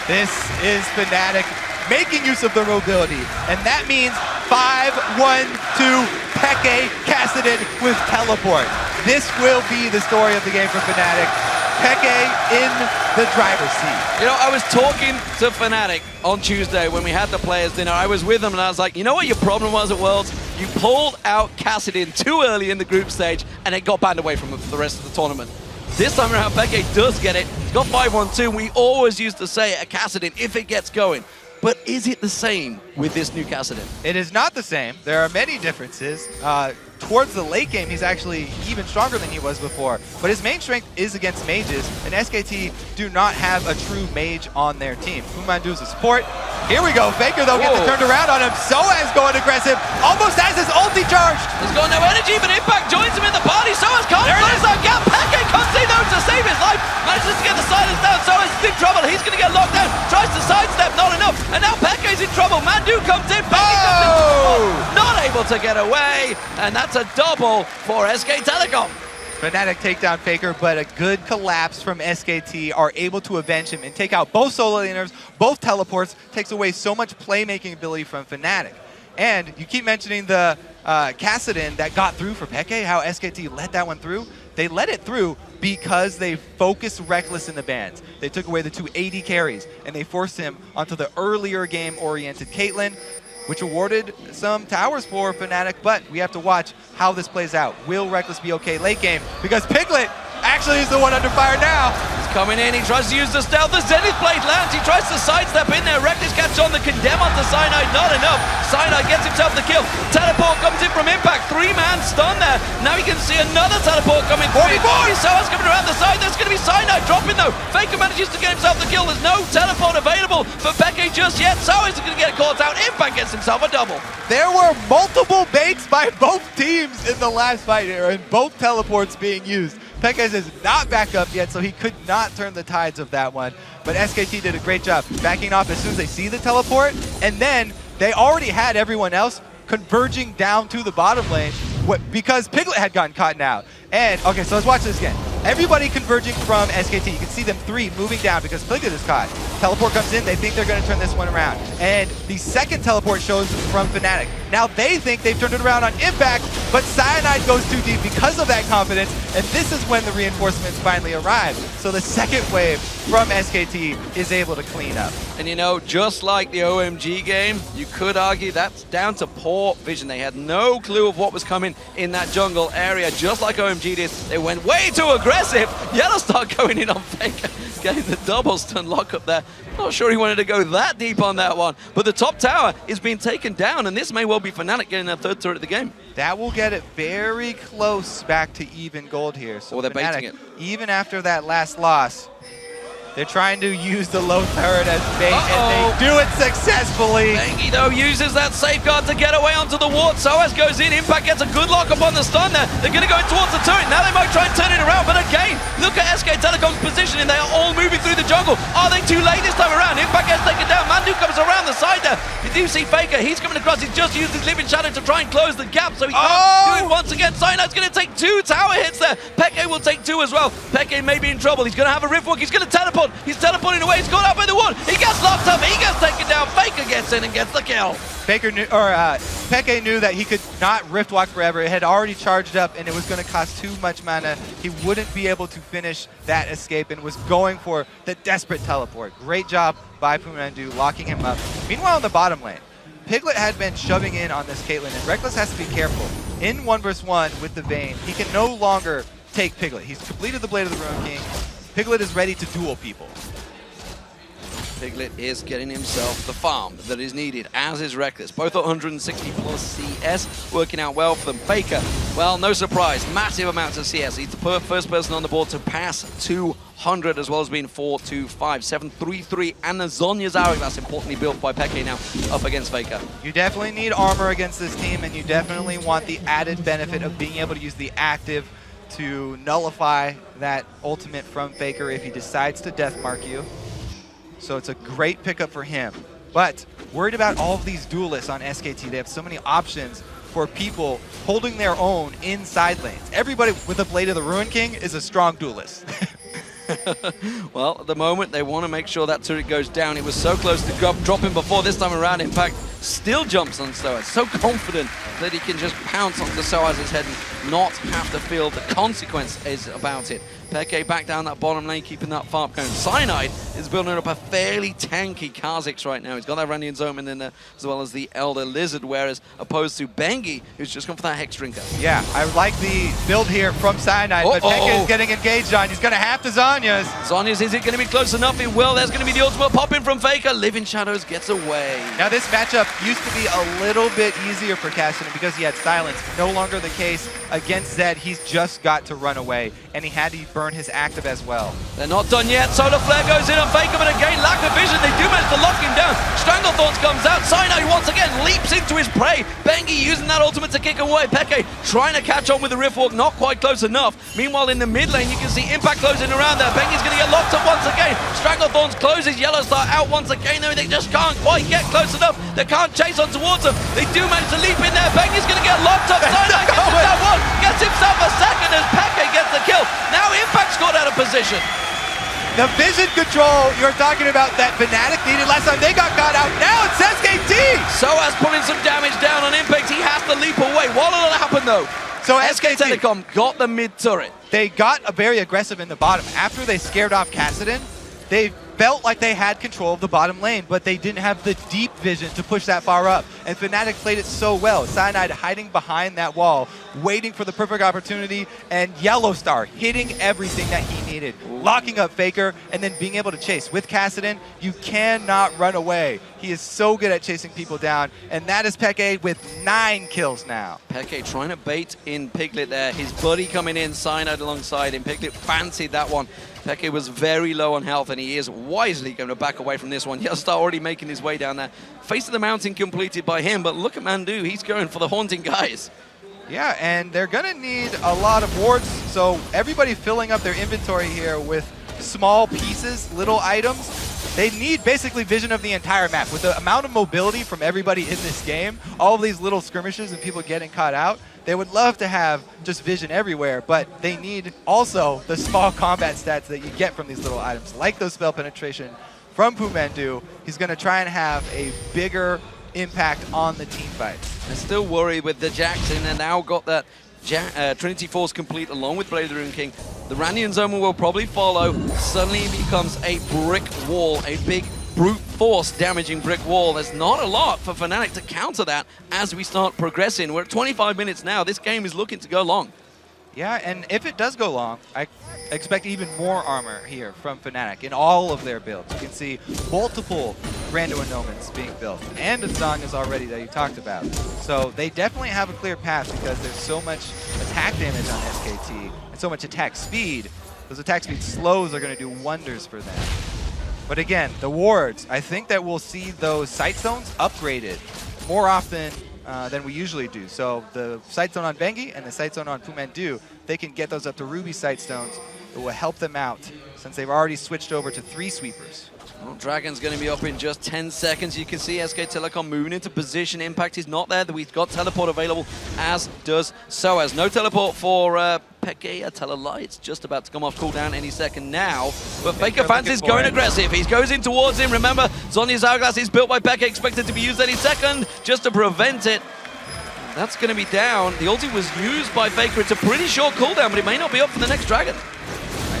This is Fnatic making use of their mobility, and that means 5-1-2 Peke Kassadin with teleport. This will be the story of the game for Fnatic. Peke in the driver's seat. You know, I was talking to Fnatic on Tuesday when we had the players dinner. I was with them and I was like, you know what your problem was at Worlds? You pulled out Kassadin too early in the group stage and it got banned away from the rest of the tournament. This time around, Peke does get it. He's got 5-1-2. We always used to say at Kassadin, if it gets going. But is it the same with this new Kassadin? It is not the same. There are many differences. Towards the late game, he's actually even stronger than he was before. But his main strength is against mages, and SKT do not have a true mage on their team. PoohManDu is a support. Here we go. Faker, though, gets it turned around on him. sOAZ going aggressive. Almost has his ulti charged. He's got no energy, but Impact joins him in the party. sOAZ can't close that gap. Peke comes in, though, to save his life. Manages to get the silence down. sOAZ is in trouble. He's going to get locked down. Tries to sidestep, not enough. And now Peke's in trouble. PoohManDu comes in. Peke comes in. Not able to get away. And that's a double for SK Telecom. Fnatic take down Faker, but a good collapse from SKT are able to avenge him and take out both solo laners, both teleports, takes away so much playmaking ability from Fnatic. And you keep mentioning the Kassadin that got through for Peke, how SKT let that one through. They let it through because they focused Rekkles in the bans. They took away the 2 AD carries, and they forced him onto the earlier game-oriented Caitlyn, which awarded some towers for Fnatic, but we have to watch how this plays out. Will Rekkles be okay late game? Because Piglet actually is the one under fire now. He's coming in, he tries to use the stealth, the Zenith Blade lands, he tries to sidestep in there, Rekkles catches on the condemn onto Cyanide, not enough. Cyanide gets himself the kill. Teleport comes in from Impact, 3-man stun there. Now he can see another teleport coming through. sOAZ coming around the side, there's going to be Cyanide dropping though. Faker manages to get himself the kill, there's no teleport available for Peke just yet. sOAZ is going to get caught out, Impact gets himself a double. There were multiple baits by both teams in the last fight here, and both teleports being used. Pekes is not back up yet, so he could not turn the tides of that one. But SKT did a great job backing off as soon as they see the teleport, and then they already had everyone else converging down to the bottom lane because Piglet had gotten caught out. And, okay, so let's watch this again. Everybody converging from SKT. You can see them 3 moving down because Piglet is caught. Teleport comes in, they think they're going to turn this one around. And the second teleport shows from Fnatic. Now they think they've turned it around on Impact, but Cyanide goes too deep because of that confidence, and this is when the reinforcements finally arrive. So the second wave from SKT is able to clean up. And you know, just like the OMG game, you could argue that's down to poor vision. They had no clue of what was coming in that jungle area, just like OMG did. They went way too aggressive. YellOwStaR going in on Faker, getting the double stun lock up there. Not sure he wanted to go that deep on that one, but the top tower is being taken down, and this may well be Fnatic getting their 3rd turret of the game. That will get it very close back to even gold here. So they're Fnatic, baiting it. even after that last loss, they're trying to use the low turret as bait, and they do it successfully. Bengi, though, uses that safeguard to get away onto the ward. sOAZ goes in. Impact gets a good lock up on the stun there. They're going to go towards the turret. Now they might try and turn it around, but again, look at SK Telecom's positioning. They are all moving through the jungle. Are they too late this time around? Impact gets taken down. ManDu comes around the side there. You do see Faker. He's coming across. He's just used his living shadow to try and close the gap, so he can't do it once again. Cyanide's going to take 2 tower hits there. Peke will take 2 as well. Peke may be in trouble. He's going to have a rift walk. He's going to teleport. He's teleporting away. He's gone out by the wall. He gets locked up. He gets taken down. Faker gets in and gets the kill. Peke knew that he could not rift walk forever. It had already charged up, and it was going to cost too much mana. He wouldn't be able to finish that escape and was going for the desperate teleport. Great job by PoohManDu locking him up. Meanwhile, in the bottom lane, Piglet had been shoving in on this Caitlyn, and Rekkles has to be careful. In 1v1 with the Vayne, he can no longer take Piglet. He's completed the Blade of the Ruin King. Piglet is ready to duel people. Piglet is getting himself the farm that is needed, as is Rekkles. Both at 160 plus CS, working out well for them. Faker, well, no surprise, massive amounts of CS. He's the first person on the board to pass 200, as well as being 4-2-5, 7-3-3, and the Zhonya's hourglass, importantly built by Peke now, up against Faker. You definitely need armor against this team, and you definitely want the added benefit of being able to use the active to nullify that ultimate from Faker if he decides to deathmark you. So it's a great pickup for him. But worried about all of these duelists on SKT. They have so many options for people holding their own in side lanes. Everybody with a Blade of the Ruin King is a strong duelist. Well, at the moment, they want to make sure that turret goes down. It was so close to dropping before this time around. In fact, still jumps on sOAZ. So confident that he can just pounce onto sOAZ's head and not have to feel the consequences about it. Peke back down that bottom lane, keeping that farm going. Cyanide is building up a fairly tanky Kha'Zix right now. He's got that Randian Zoman in there, as well as the Elder Lizard, whereas opposed to Bengi, who's just gone for that Hex Drinker. Yeah, I like the build here from Cyanide, but Peke is getting engaged on. He's going to have to Zhonya's. Zhonya's, is it going to be close enough? It will. There's going to be the ultimate pop in from Faker. Living Shadows gets away. Now this matchup used to be a little bit easier for Kassadin because he had silence. No longer the case against Zed. He's just got to run away, and he had to burn his active as well. They're not done yet. Solar Flare goes in on Faker, but again, lack of vision. They do manage to lock him down. Stranglethorns comes out. Cyanide once again leaps into his prey. Bengi using that ultimate to kick away. Peke trying to catch on with the Rift Walk, not quite close enough. Meanwhile, in the mid lane, you can see Impact closing around there. Bengi's going to get locked up once again. Stranglethorns closes. YellOwStaR out once again, though they just can't quite get close enough. They can't chase on towards them. They do manage to leap in there. Bengi's going to get locked up. Cyanide gets himself one. Gets himself a second as Peke gets the the kill. Now Impact's got out of position. The vision control you're talking about that Fnatic needed last time they got caught out. Now it's SKT! sOAZ putting some damage down on Impact. He has to leap away. What'll happen though? So SK Telecom got the mid turret. They got very aggressive in the bottom. After they scared off Kassadin, they felt like they had control of the bottom lane, but they didn't have the deep vision to push that far up. And Fnatic played it so well. Cyanide hiding behind that wall, waiting for the perfect opportunity, and YellOwStaR hitting everything that he needed. Locking up Faker, and then being able to chase. With Kassadin, you cannot run away. He is so good at chasing people down, and that is Peke with 9 kills now. Peke trying to bait in Piglet there. His buddy coming in, Cyanide alongside him. Piglet fancied that one. Peke was very low on health, and he is wisely going to back away from this one. YellOwStaR already making his way down there. Face of the Mountain completed by him, but look at Mandu. He's going for the Haunting guys. Yeah, and they're going to need a lot of wards, so everybody filling up their inventory here with small pieces, little items. They need basically vision of the entire map. With the amount of mobility from everybody in this game, all of these little skirmishes and people getting caught out, they would love to have just vision everywhere, but they need also the small combat stats that you get from these little items, like those spell penetration from PoohManDu. He's going to try and have a bigger impact on the team fight. They're still worried with the Jackson, and now got that Trinity Force complete along with Blade of the Rune King. The Rannian Zoma will probably follow. Suddenly it becomes a brick wall, a big brute force damaging brick wall. There's not a lot for Fnatic to counter that as we start progressing. We're at 25 minutes now. This game is looking to go long. Yeah, and if it does go long, I expect even more armor here from Fnatic in all of their builds. You can see multiple Brando Annulments being built, and a song is already that you talked about. So they definitely have a clear path because there's so much attack damage on SKT and so much attack speed. Those attack speed slows are going to do wonders for them. But again, the wards, I think that we'll see those sight zones upgraded more often than we usually do. So the sight zone on bengi and the sight zone on PoohManDu, they can get those up to Ruby sight stones. It will help them out since they've already switched over to 3 sweepers. Well, Dragon's going to be up in just 10 seconds. You can see SK Telecom moving into position. Impact is not there. We've got teleport available, as does sOAZ. No teleport for Peke. I tell a lie. It's just about to come off cooldown any second now. But Faker fancies going aggressive. He goes in towards him. Remember, Zhonya's Hourglass is built by Peke, expected to be used any second just to prevent it. That's going to be down. The ulti was used by Faker. It's a pretty short cooldown, but it may not be up for the next Dragon.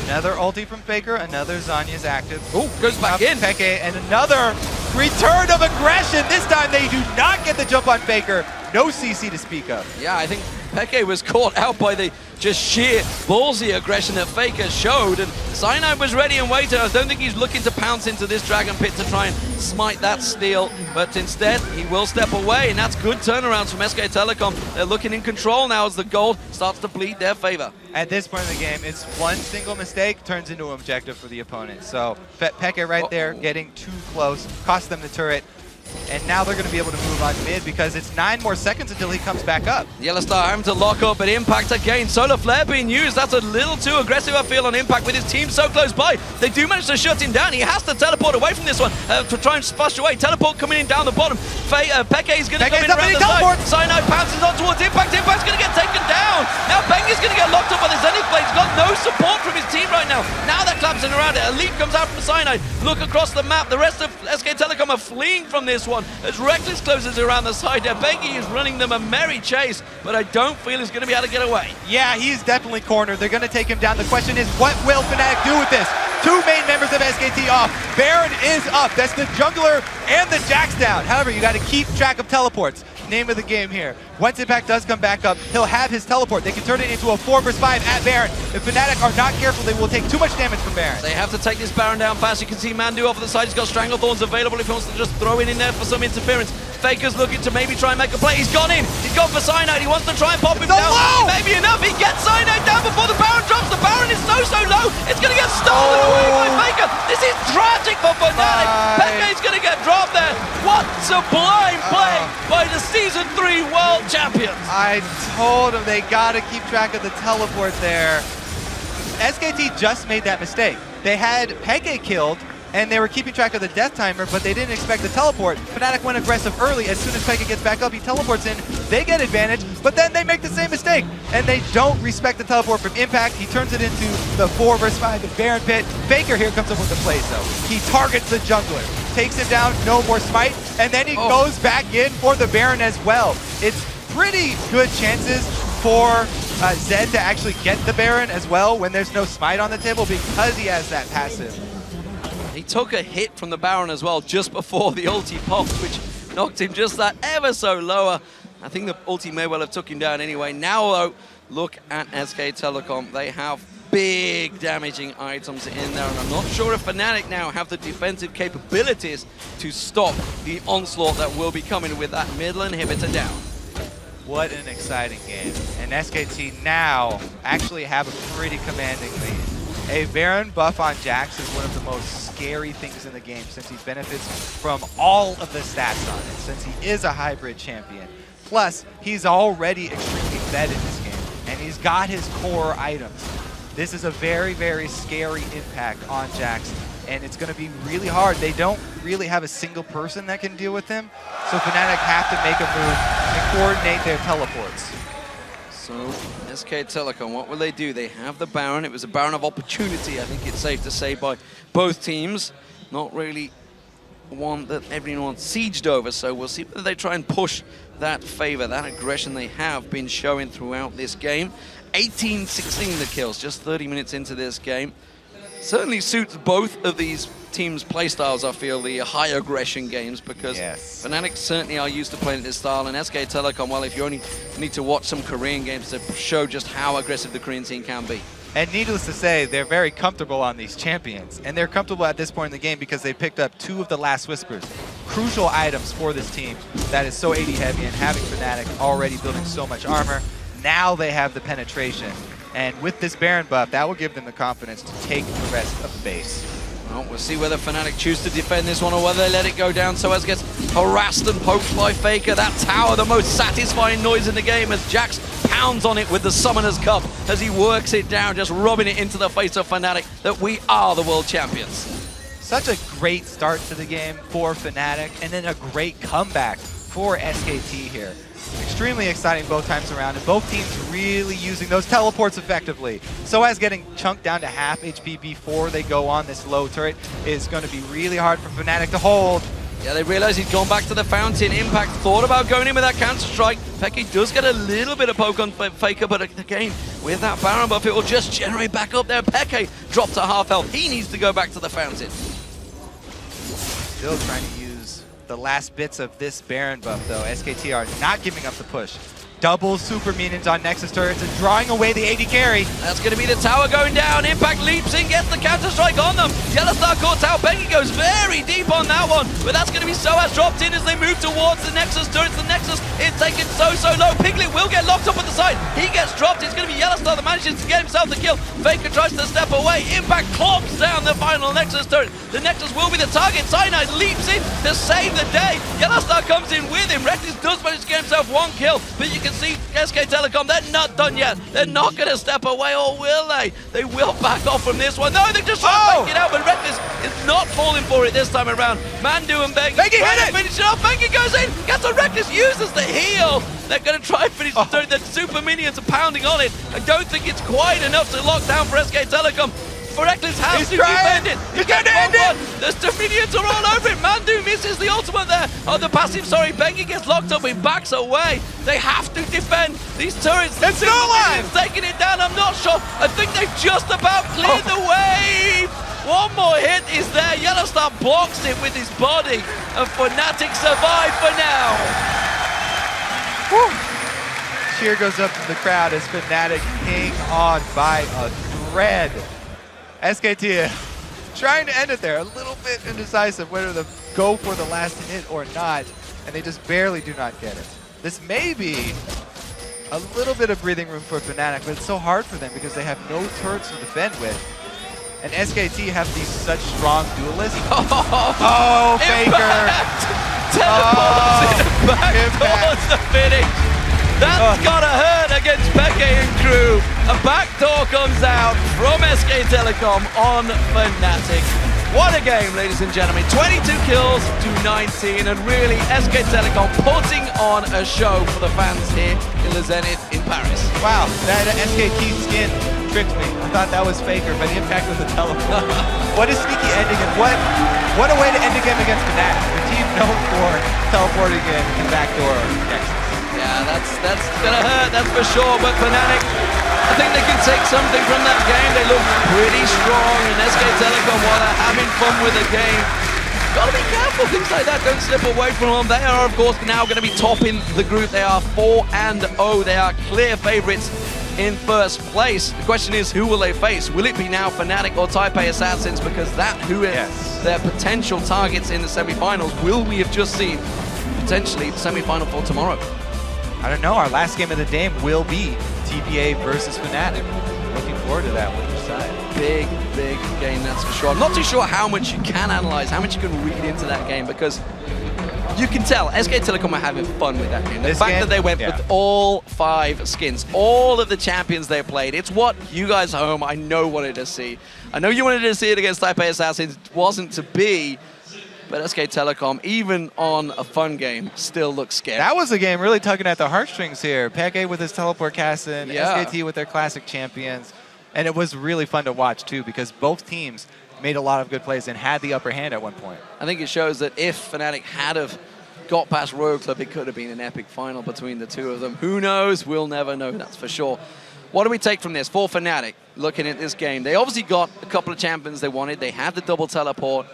Another ulti from Faker, another Zhonya's active. Oh, goes back in. Peke, and another return of aggression. This time they do not get the jump on Faker. No CC to speak of. Yeah, I think Peke was caught out by the just sheer ballsy aggression that Faker showed, and Cyanide was ready and waiting. I don't think he's looking to pounce into this Dragon Pit to try and smite that steal, but instead he will step away, and that's good turnarounds from SK Telecom. They're looking in control now as the gold starts to bleed their favor. At this point in the game, it's one single mistake turns into an objective for the opponent. So Peke right there getting too close, cost them the turret. And now they're going to be able to move on mid because it's 9 more seconds until he comes back up. YellOwStaR having to lock up, but Impact again. Solar Flare being used. That's a little too aggressive, I feel, on Impact with his team so close by. They do manage to shut him down. He has to teleport away from this one to try and splash away. Teleport coming in down the bottom. Peke is going to come in around the side. Cyanide pounces on towards Impact. Impact's going to get taken down. Now bengi's going to get locked up by the Zenith Blade. He's got no support from his team right now. Now they're collapsing around it. Elite comes out from Cyanide. Look across the map. The rest of SK Telecom are fleeing from this one as Rekkles closes around the side there. Bengi is running them a merry chase, but I don't feel he's going to be able to get away. Yeah, he's definitely cornered. They're going to take him down. The question is, what will Fnatic do with this? 2 main members of SKT off. Baron is up. That's the jungler and the Jax down. However, you got to keep track of teleports. Name of the game here. Once Impact does come back up, he'll have his teleport. They can turn it into a 4 vs 5 at Baron. If Fnatic are not careful, they will take too much damage from Baron. They have to take this Baron down fast. You can see Mandu off of the side. He's got Stranglethorns available if he wants to just throw it in there for some interference. Faker's looking to maybe try and make a play. He's gone in. He's gone for Cyanide. He wants to try and pop him down. Maybe enough. He gets Cyanide down before the Baron drops. The Baron is so low. It's going to get stolen away by Faker. This is tragic for Fnatic. Peke's going to get dropped there. What sublime play by the Season 3 World Champions. I told him they got to keep track of the teleport there. SKT just made that mistake. They had Peke killed, and they were keeping track of the death timer, but they didn't expect the teleport. Fnatic went aggressive early. As soon as Peke gets back up, he teleports in. They get advantage. but then they make the same mistake, and they don't respect the teleport from Impact. He turns it into the 4 versus 5 in Baron Pit. Faker here comes up with the plays though. He targets the jungler, takes him down, no more smite, and then he goes back in for the Baron as well. It's pretty good chances for Zed to actually get the Baron as well when there's no smite on the table because he has that passive. He took a hit from the Baron as well just before the ulti popped, which knocked him just that ever so lower. I think the ulti may well have took him down anyway. Now though, look at SK Telecom. They have big damaging items in there, and I'm not sure if Fnatic now have the defensive capabilities to stop the onslaught that will be coming with that middle inhibitor down. What an exciting game. And SKT now actually have a pretty commanding lead. A Baron buff on Jax is one of the most scary things in the game since he benefits from all of the stats on it, since he is a hybrid champion. Plus, he's already extremely fed in this game, and he's got his core items. This is a very, very scary impact on Jax, and it's going to be really hard. They don't really have a single person that can deal with him, so Fnatic have to make a move and coordinate their teleports. So, SK Telecom, what will they do? They have the Baron. It was a Baron of opportunity, I think it's safe to say, by both teams. Not really one that everyone sieged over, so we'll see whether they try and push that favor, that aggression they have been showing throughout this game. 18-16 the kills, just 30 minutes into this game. Certainly suits both of these teams' playstyles, I feel, the high aggression games, because Fnatic certainly are used to playing this style, and SK Telecom, well, if you only need to watch some Korean games to show just how aggressive the Korean scene can be. And needless to say, they're very comfortable on these champions, and they're comfortable at this point in the game because they picked up 2 of the last Whispers. Crucial items for this team that is so AD heavy, and having Fnatic already building so much armor, now they have the penetration. And with this Baron buff, that will give them the confidence to take the rest of the base. Well, we'll see whether Fnatic choose to defend this one or whether they let it go down. sOAZ gets harassed and poked by Faker. That tower, the most satisfying noise in the game, as Jax pounds on it with the Summoner's Cup as he works it down, just rubbing it into the face of Fnatic that we are the world champions. Such a great start to the game for Fnatic, and then a great comeback for SKT here. Extremely exciting both times around, and both teams really using those teleports effectively. sOAZ getting chunked down to half HP before they go on this low turret is going to be really hard for Fnatic to hold. Yeah, they realize he's gone back to the fountain. Impact thought about going in with that counter strike. Peke does get a little bit of poke on Faker, but again, with that Baron buff, it will just generate back up there. Peke dropped to half health. He needs to go back to the fountain. Still trying to use the last bits of this Baron buff, though. SKT are not giving up the push. Double super minions on Nexus turrets and drawing away the AD carry. That's going to be the tower going down. Impact leaps in, gets the counter-strike on them. YellOwStaR caught out. Bengi goes very deep on that one, but that's going to be sOAZ dropped in as they move towards the Nexus turrets. The Nexus is taken so low. Piglet will get locked up at the side. He gets dropped. It's going to be YellOwStaR that manages to get himself the kill. Faker tries to step away. Impact clomps down the final Nexus turret. The Nexus will be the target. Cyanide leaps in to save the day. YellOwStaR comes in with him. Rekkles does manage to get himself one kill, but you can see SK Telecom, they're not done yet. They're not going to step away, or will they? They will back off from this one. No, they just try to make it out, but Rekkles is not falling for it this time around. ManDu and Bengi trying to finish it off. Bengi goes in, gets a Rekkles, uses the heal. They're going to try and finish the turret. The super minions are pounding on it. I don't think it's quite enough to lock down for SK Telecom. For Rekkles has to defend it. He's going to end it. The minions are all over it. ManDu misses the ultimate there. Oh, the passive, sorry. Bengi gets locked up. He backs away. They have to defend these turrets. It's no line. Taking it down. I'm not sure. I think they've just about cleared the wave. One more hit is there. YellOwStaR blocks it with his body. And Fnatic survive for now. Woo. Cheer goes up from the crowd as Fnatic hang on by a thread. SKT trying to end it there, a little bit indecisive whether to go for the last hit or not, and they just barely do not get it. This may be a little bit of breathing room for Fnatic, but it's so hard for them because they have no turrets to defend with. And SKT have these such strong duelists. Oh, Faker! Teleports back towards the finish. That's gotta hurt against Peke and crew. A backdoor comes out from SK Telecom on Fnatic. What a game, ladies and gentlemen. 22 kills to 19, and really SK Telecom putting on a show for the fans here in the Zenith in Paris. Wow, that SKT skin tricked me. I thought that was Faker, but the impact of the teleport. What a sneaky ending, and what a way to end a game against Fnatic. The team known for teleporting in backdoor Nexus. Yeah, that's gonna hurt, that's for sure, but Fnatic, I think they can take something from that game. They look pretty strong, and SK Telecom, while they're having fun with the game, gotta be careful, things like that don't slip away from them. They are, of course, now gonna be topping the group. They are 4-0, they are clear favorites in first place. The question is, who will they face? Will it be now Fnatic or Taipei Assassins? Because that who is their potential targets in the semi-finals. Will we have just seen potentially the semi-final for tomorrow? I don't know, our last game of the day will be TPA versus Fnatic. Looking forward to that one each side. Big game, that's for sure. I'm not too sure how much you can analyze, how much you can read into that game, because you can tell SK Telecom are having fun with that game. The fact that they went with all 5 skins, all of the champions they played, it's what you guys at home, I know, wanted to see. I know you wanted to see it against Taipei Assassins. It wasn't to be. But SK Telecom, even on a fun game, still looks scary. That was a game really tugging at the heartstrings here. PoohManDu with his teleport Kassadin, SKT with their classic champions. And it was really fun to watch, too, because both teams made a lot of good plays and had the upper hand at one point. I think it shows that if Fnatic had have got past Royal Club, it could have been an epic final between the two of them. Who knows? We'll never know, that's for sure. What do we take from this? For Fnatic, looking at this game, they obviously got a couple of champions they wanted. They had the double teleport.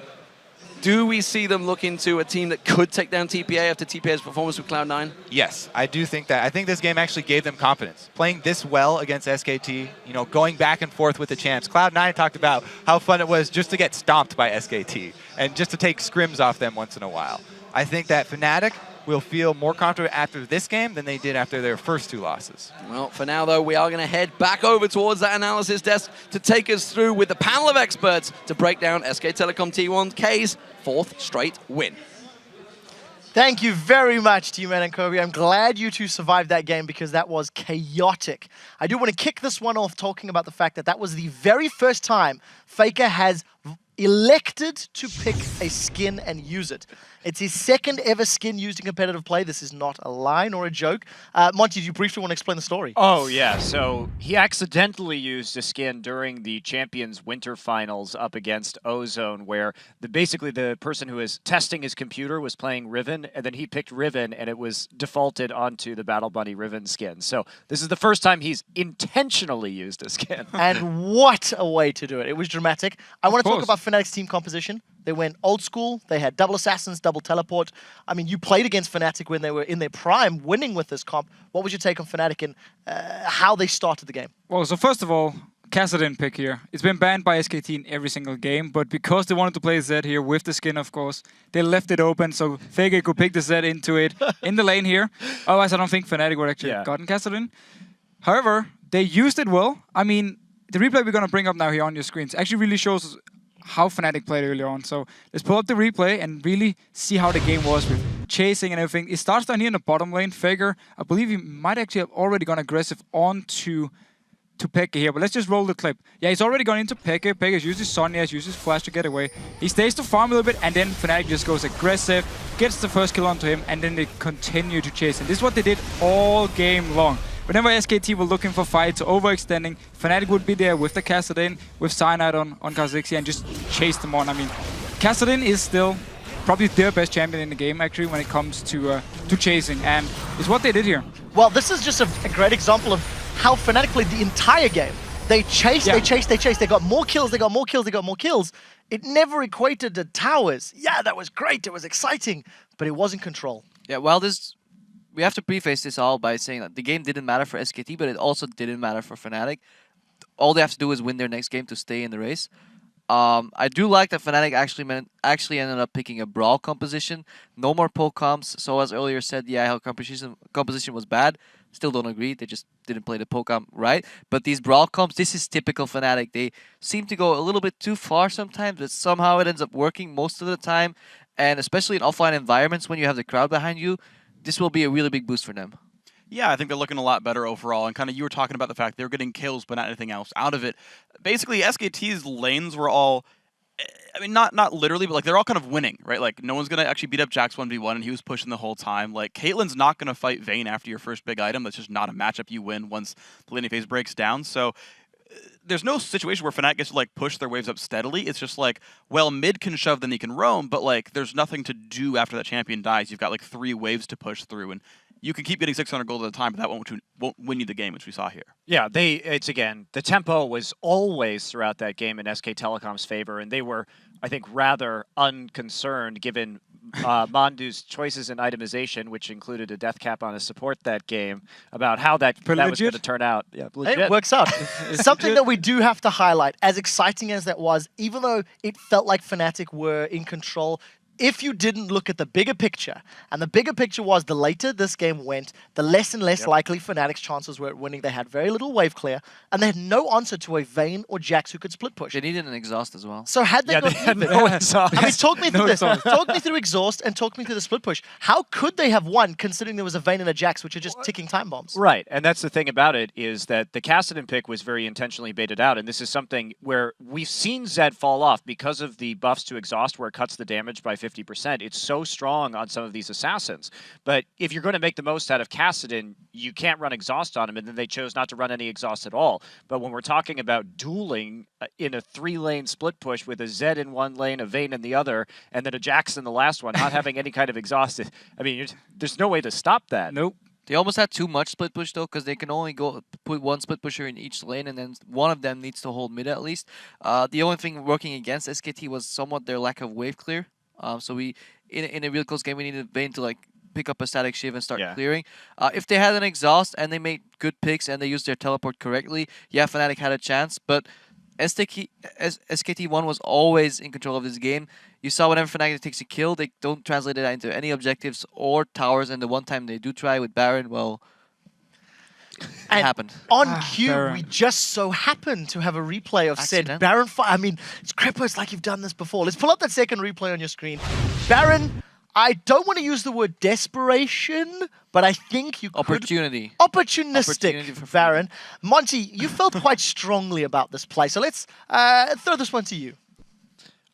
Do we see them look into a team that could take down TPA after TPA's performance with Cloud9? Yes, I do think that. I think this game actually gave them confidence. Playing this well against SKT, you know, going back and forth with the champs. Cloud9 talked about how fun it was just to get stomped by SKT and just to take scrims off them once in a while. I think that Fnatic will feel more confident after this game than they did after their first 2 losses. Well, for now, though, we are going to head back over towards that analysis desk to take us through with the panel of experts to break down SK Telecom T1K's 4th straight win. Thank you very much, T-Man and Kobe. I'm glad you two survived that game because that was chaotic. I do want to kick this one off talking about the fact that that was the very first time Faker has elected to pick a skin and use it. It's his 2nd ever skin used in competitive play. This is not a lie nor a joke. Monty, do you briefly want to explain the story? Oh, yeah. So he accidentally used a skin during the Champions Winter Finals up against Ozone, where basically the person who was testing his computer was playing Riven, and then he picked Riven, and it was defaulted onto the Battle Bunny Riven skin. So this is the first time he's intentionally used a skin. And what a way to do it. It was dramatic. I want to talk about Fnatic's team composition. They went old school. They had double assassins, double teleport. I mean, you played against Fnatic when they were in their prime, winning with this comp. What was your take on Fnatic and how they started the game? Well, so first of all, Kassadin pick here. It's been banned by SKT in every single game, but because they wanted to play Zed here with the skin, of course, they left it open so Faker could pick the Zed into it in the lane here. Otherwise, I don't think Fnatic would actually have gotten Kassadin. However, they used it well. I mean, the replay we're going to bring up now here on your screens actually really shows how Fnatic played earlier on. So let's pull up the replay and really see how the game was with chasing and everything. It starts down here in the bottom lane. Faker, I believe he might actually have already gone aggressive onto PoohManDu here, but let's just roll the clip. Yeah, he's already gone into PoohManDu. PoohManDu uses Sonya, uses Flash to get away. He stays to farm a little bit, and then Fnatic just goes aggressive, gets the first kill onto him, and then they continue to chase him. This is what they did all game long. Whenever SKT were looking for fights or overextending, Fnatic would be there with the Kassadin, with Cyanide on Kha'Zix and just chase them on. I mean, Kassadin is still probably their best champion in the game, actually, when it comes to chasing, and it's what they did here. Well, this is just a great example of how Fnatic played the entire game. They chased, they chased, they chased, they got more kills, they got more kills, they got more kills. It never equated to towers. Yeah, that was great, it was exciting, but it wasn't control. Yeah, well, we have to preface this all by saying that the game didn't matter for SKT, but it also didn't matter for Fnatic. All they have to do is win their next game to stay in the race. I do like that Fnatic actually ended up picking a Brawl composition. No more poke comps. So as earlier said, yeah, how composition was bad. Still don't agree. They just didn't play the poke comp right. But these Brawl comps, this is typical Fnatic. They seem to go a little bit too far sometimes, but somehow it ends up working most of the time. And especially in offline environments when you have the crowd behind you, this will be a really big boost for them. Yeah, I think they're looking a lot better overall. And kind of you were talking about the fact they were getting kills, but not anything else out of it. Basically, SKT's lanes were all I mean, not literally, but like they're all kind of winning, right? Like no one's gonna actually beat up Jax 1v1, and he was pushing the whole time. Like Caitlyn's not gonna fight Vayne after your first big item. That's just not a matchup you win once the laning phase breaks down. So there's no situation where Fnatic gets to like push their waves up steadily. It's just like, well, mid can shove, then he can roam, but like there's nothing to do after that champion dies. You've got like 3 waves to push through, and you can keep getting 600 gold at a time, but that won't win you the game, which we saw here. Yeah, it's again, the tempo was always throughout that game in SK Telecom's favor, and they were, I think, rather unconcerned given Mandu's choices in itemization, which included a death cap on his support that game, about how that was going to turn out. Yeah, legit. It works out. Something that we do have to highlight, as exciting as that was, even though it felt like Fnatic were in control, if you didn't look at the bigger picture, and the bigger picture was the later this game went, the less and less likely Fnatic's chances were at winning. They had very little wave clear, and they had no answer to a Vayne or Jax who could split push. They needed an exhaust as well. So had they got even, no exhaust. I mean, talk me through this. Talk me through exhaust and talk me through the split push. How could they have won, considering there was a Vayne and a Jax, which are just ticking time bombs? Right, and that's the thing about it, is that the Kassadin pick was very intentionally baited out, and this is something where we've seen Zed fall off because of the buffs to exhaust, where it cuts the damage by 50%. It's so strong on some of these assassins. But if you're going to make the most out of Kassadin, you can't run exhaust on him, and then they chose not to run any exhaust at all. But when we're talking about dueling in a 3-lane split push with a Zed in one lane, a Vayne in the other, and then a Jax in the last one, not having any kind of exhaust, I mean, there's no way to stop that. Nope. They almost had too much split push though, because they can only put one split pusher in each lane, and then one of them needs to hold mid at least. The only thing working against SKT was somewhat their lack of wave clear. So we, in a real close game, we needed Vayne to like pick up a static Shiv and start clearing. If they had an exhaust and they made good picks and they used their teleport correctly, yeah, Fnatic had a chance. But SKT1 was always in control of this game. You saw whenever Fnatic takes a kill, they don't translate it into any objectives or towers. And the one time they do try with Baron, well, it happened. On cue, we just so happened to have a replay of said Baron fight. I mean, it's Crippo, it's like you've done this before. Let's pull up that second replay on your screen. Baron, I don't want to use the word desperation, but I think you could... Opportunistic for Baron. Monty, you felt quite strongly about this play, so let's throw this one to you.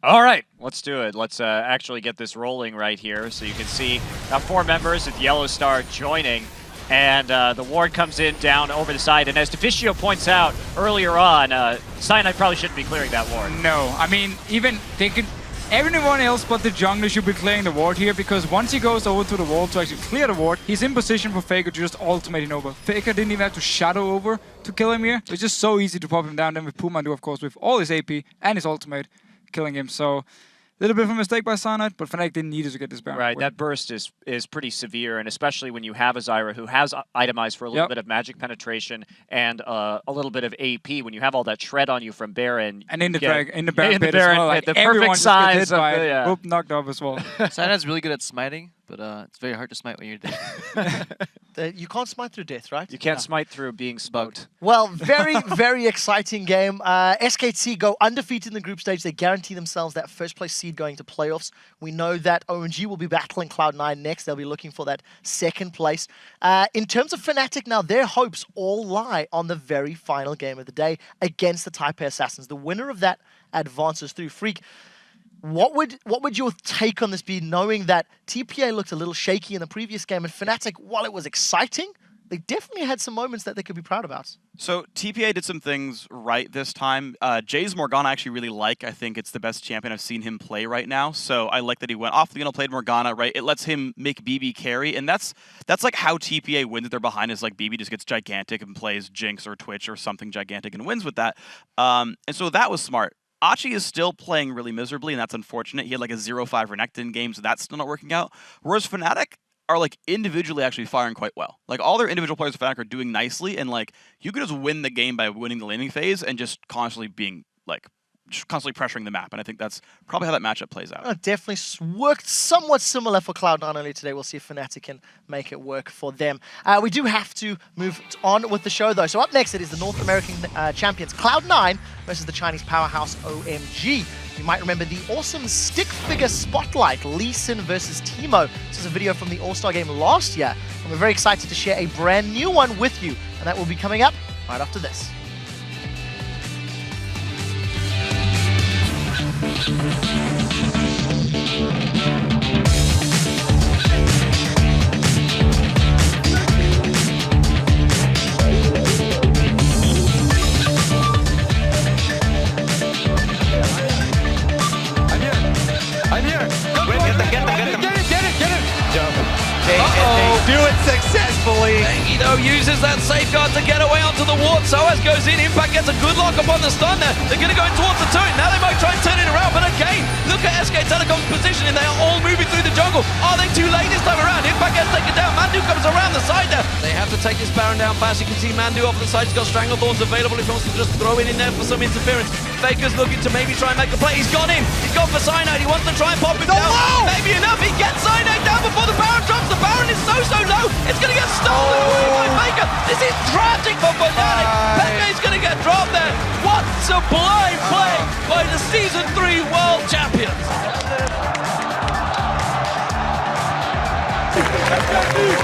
All right, let's do it. Let's actually get this rolling right here. So you can see 4 members with YellOwStaR joining. And the ward comes in down over the side. And as Deficio points out earlier on, Cyanide probably shouldn't be clearing that ward. No, I mean, even they could... Everyone else but the jungler should be clearing the ward here, because once he goes over to the wall to actually clear the ward, he's in position for Faker to just ultimate him over. Faker didn't even have to shadow over to kill him here. It's just so easy to pop him down. Then with PoohManDu, of course, with all his AP and his ultimate, killing him. So a little bit of a mistake by Cyanide, but Fnatic didn't need it to get this Baron. Right, that burst is pretty severe, and especially when you have a Zyra who has itemized for a little bit of magic penetration and a little bit of AP. When you have all that shred on you from Baron, and in the Baron pit as well, like the perfect size of Boop knocked off as well. Cyanide's really good at smiting, but it's very hard to smite when you're dead. You can't smite through death, right? You can't smite through being smoked. Well, very, very exciting game. SKT go undefeated in the group stage. They guarantee themselves that first place seed going to playoffs. We know that ONG will be battling Cloud9 next. They'll be looking for that second place. In terms of Fnatic now, their hopes all lie on the very final game of the day against the Taipei Assassins. The winner of that advances through. Freak, what would your take on this be, knowing that TPA looked a little shaky in the previous game, and Fnatic, while it was exciting, they definitely had some moments that they could be proud about? So TPA did some things right this time. Jay's Morgana I actually really like. I think it's the best champion I've seen him play right now. So I like that he went off the played Morgana, right? It lets him make BB carry, and that's like how TPA wins. They're behind is like BB just gets gigantic and plays Jinx or Twitch or something gigantic and wins with that. And so that was smart. Achi is still playing really miserably, and that's unfortunate. He had like a 0-5 Renekton game, so that's still not working out. Whereas Fnatic are like individually actually firing quite well. Like all their individual players of Fnatic are doing nicely, and like you could just win the game by winning the laning phase and just constantly being like constantly pressuring the map, and I think that's probably how that matchup plays out. Definitely worked somewhat similar for Cloud9 earlier today. We'll see if Fnatic can make it work for them. We do have to move on with the show, though. So up next, it is the North American champions Cloud9 versus the Chinese powerhouse OMG. You might remember the awesome stick figure spotlight, Lee Sin versus Teemo. This is a video from the All-Star game last year, and we're very excited to share a brand new one with you, and that will be coming up right after this. do it successfully. Bengi though uses that safeguard to get away onto the ward. sOAZ goes in, Impact gets a good lock up on the stun there. They're going to go in towards the turret. Now they might try and turn it around, but again, look at SK Telecom's positioning. They are all moving through the jungle. Are they too late this time around? Impact gets taken down. ManDu comes around the side there. They have to take this Baron down fast. You can see ManDu off the side. He's got Stranglethorns available if he wants to just throw it in there for some interference. Faker's looking to maybe try and make a play. He's gone in. He's gone for Cyanide. He wants to try and pop him down. Maybe enough. He gets Cyanide down before the Baron drops. The Baron is so low. It's going to get stolen away by Faker. This is tragic for Fnatic. Peke is going to get dropped there. What sublime play by the Season 3 World Champions. SKT!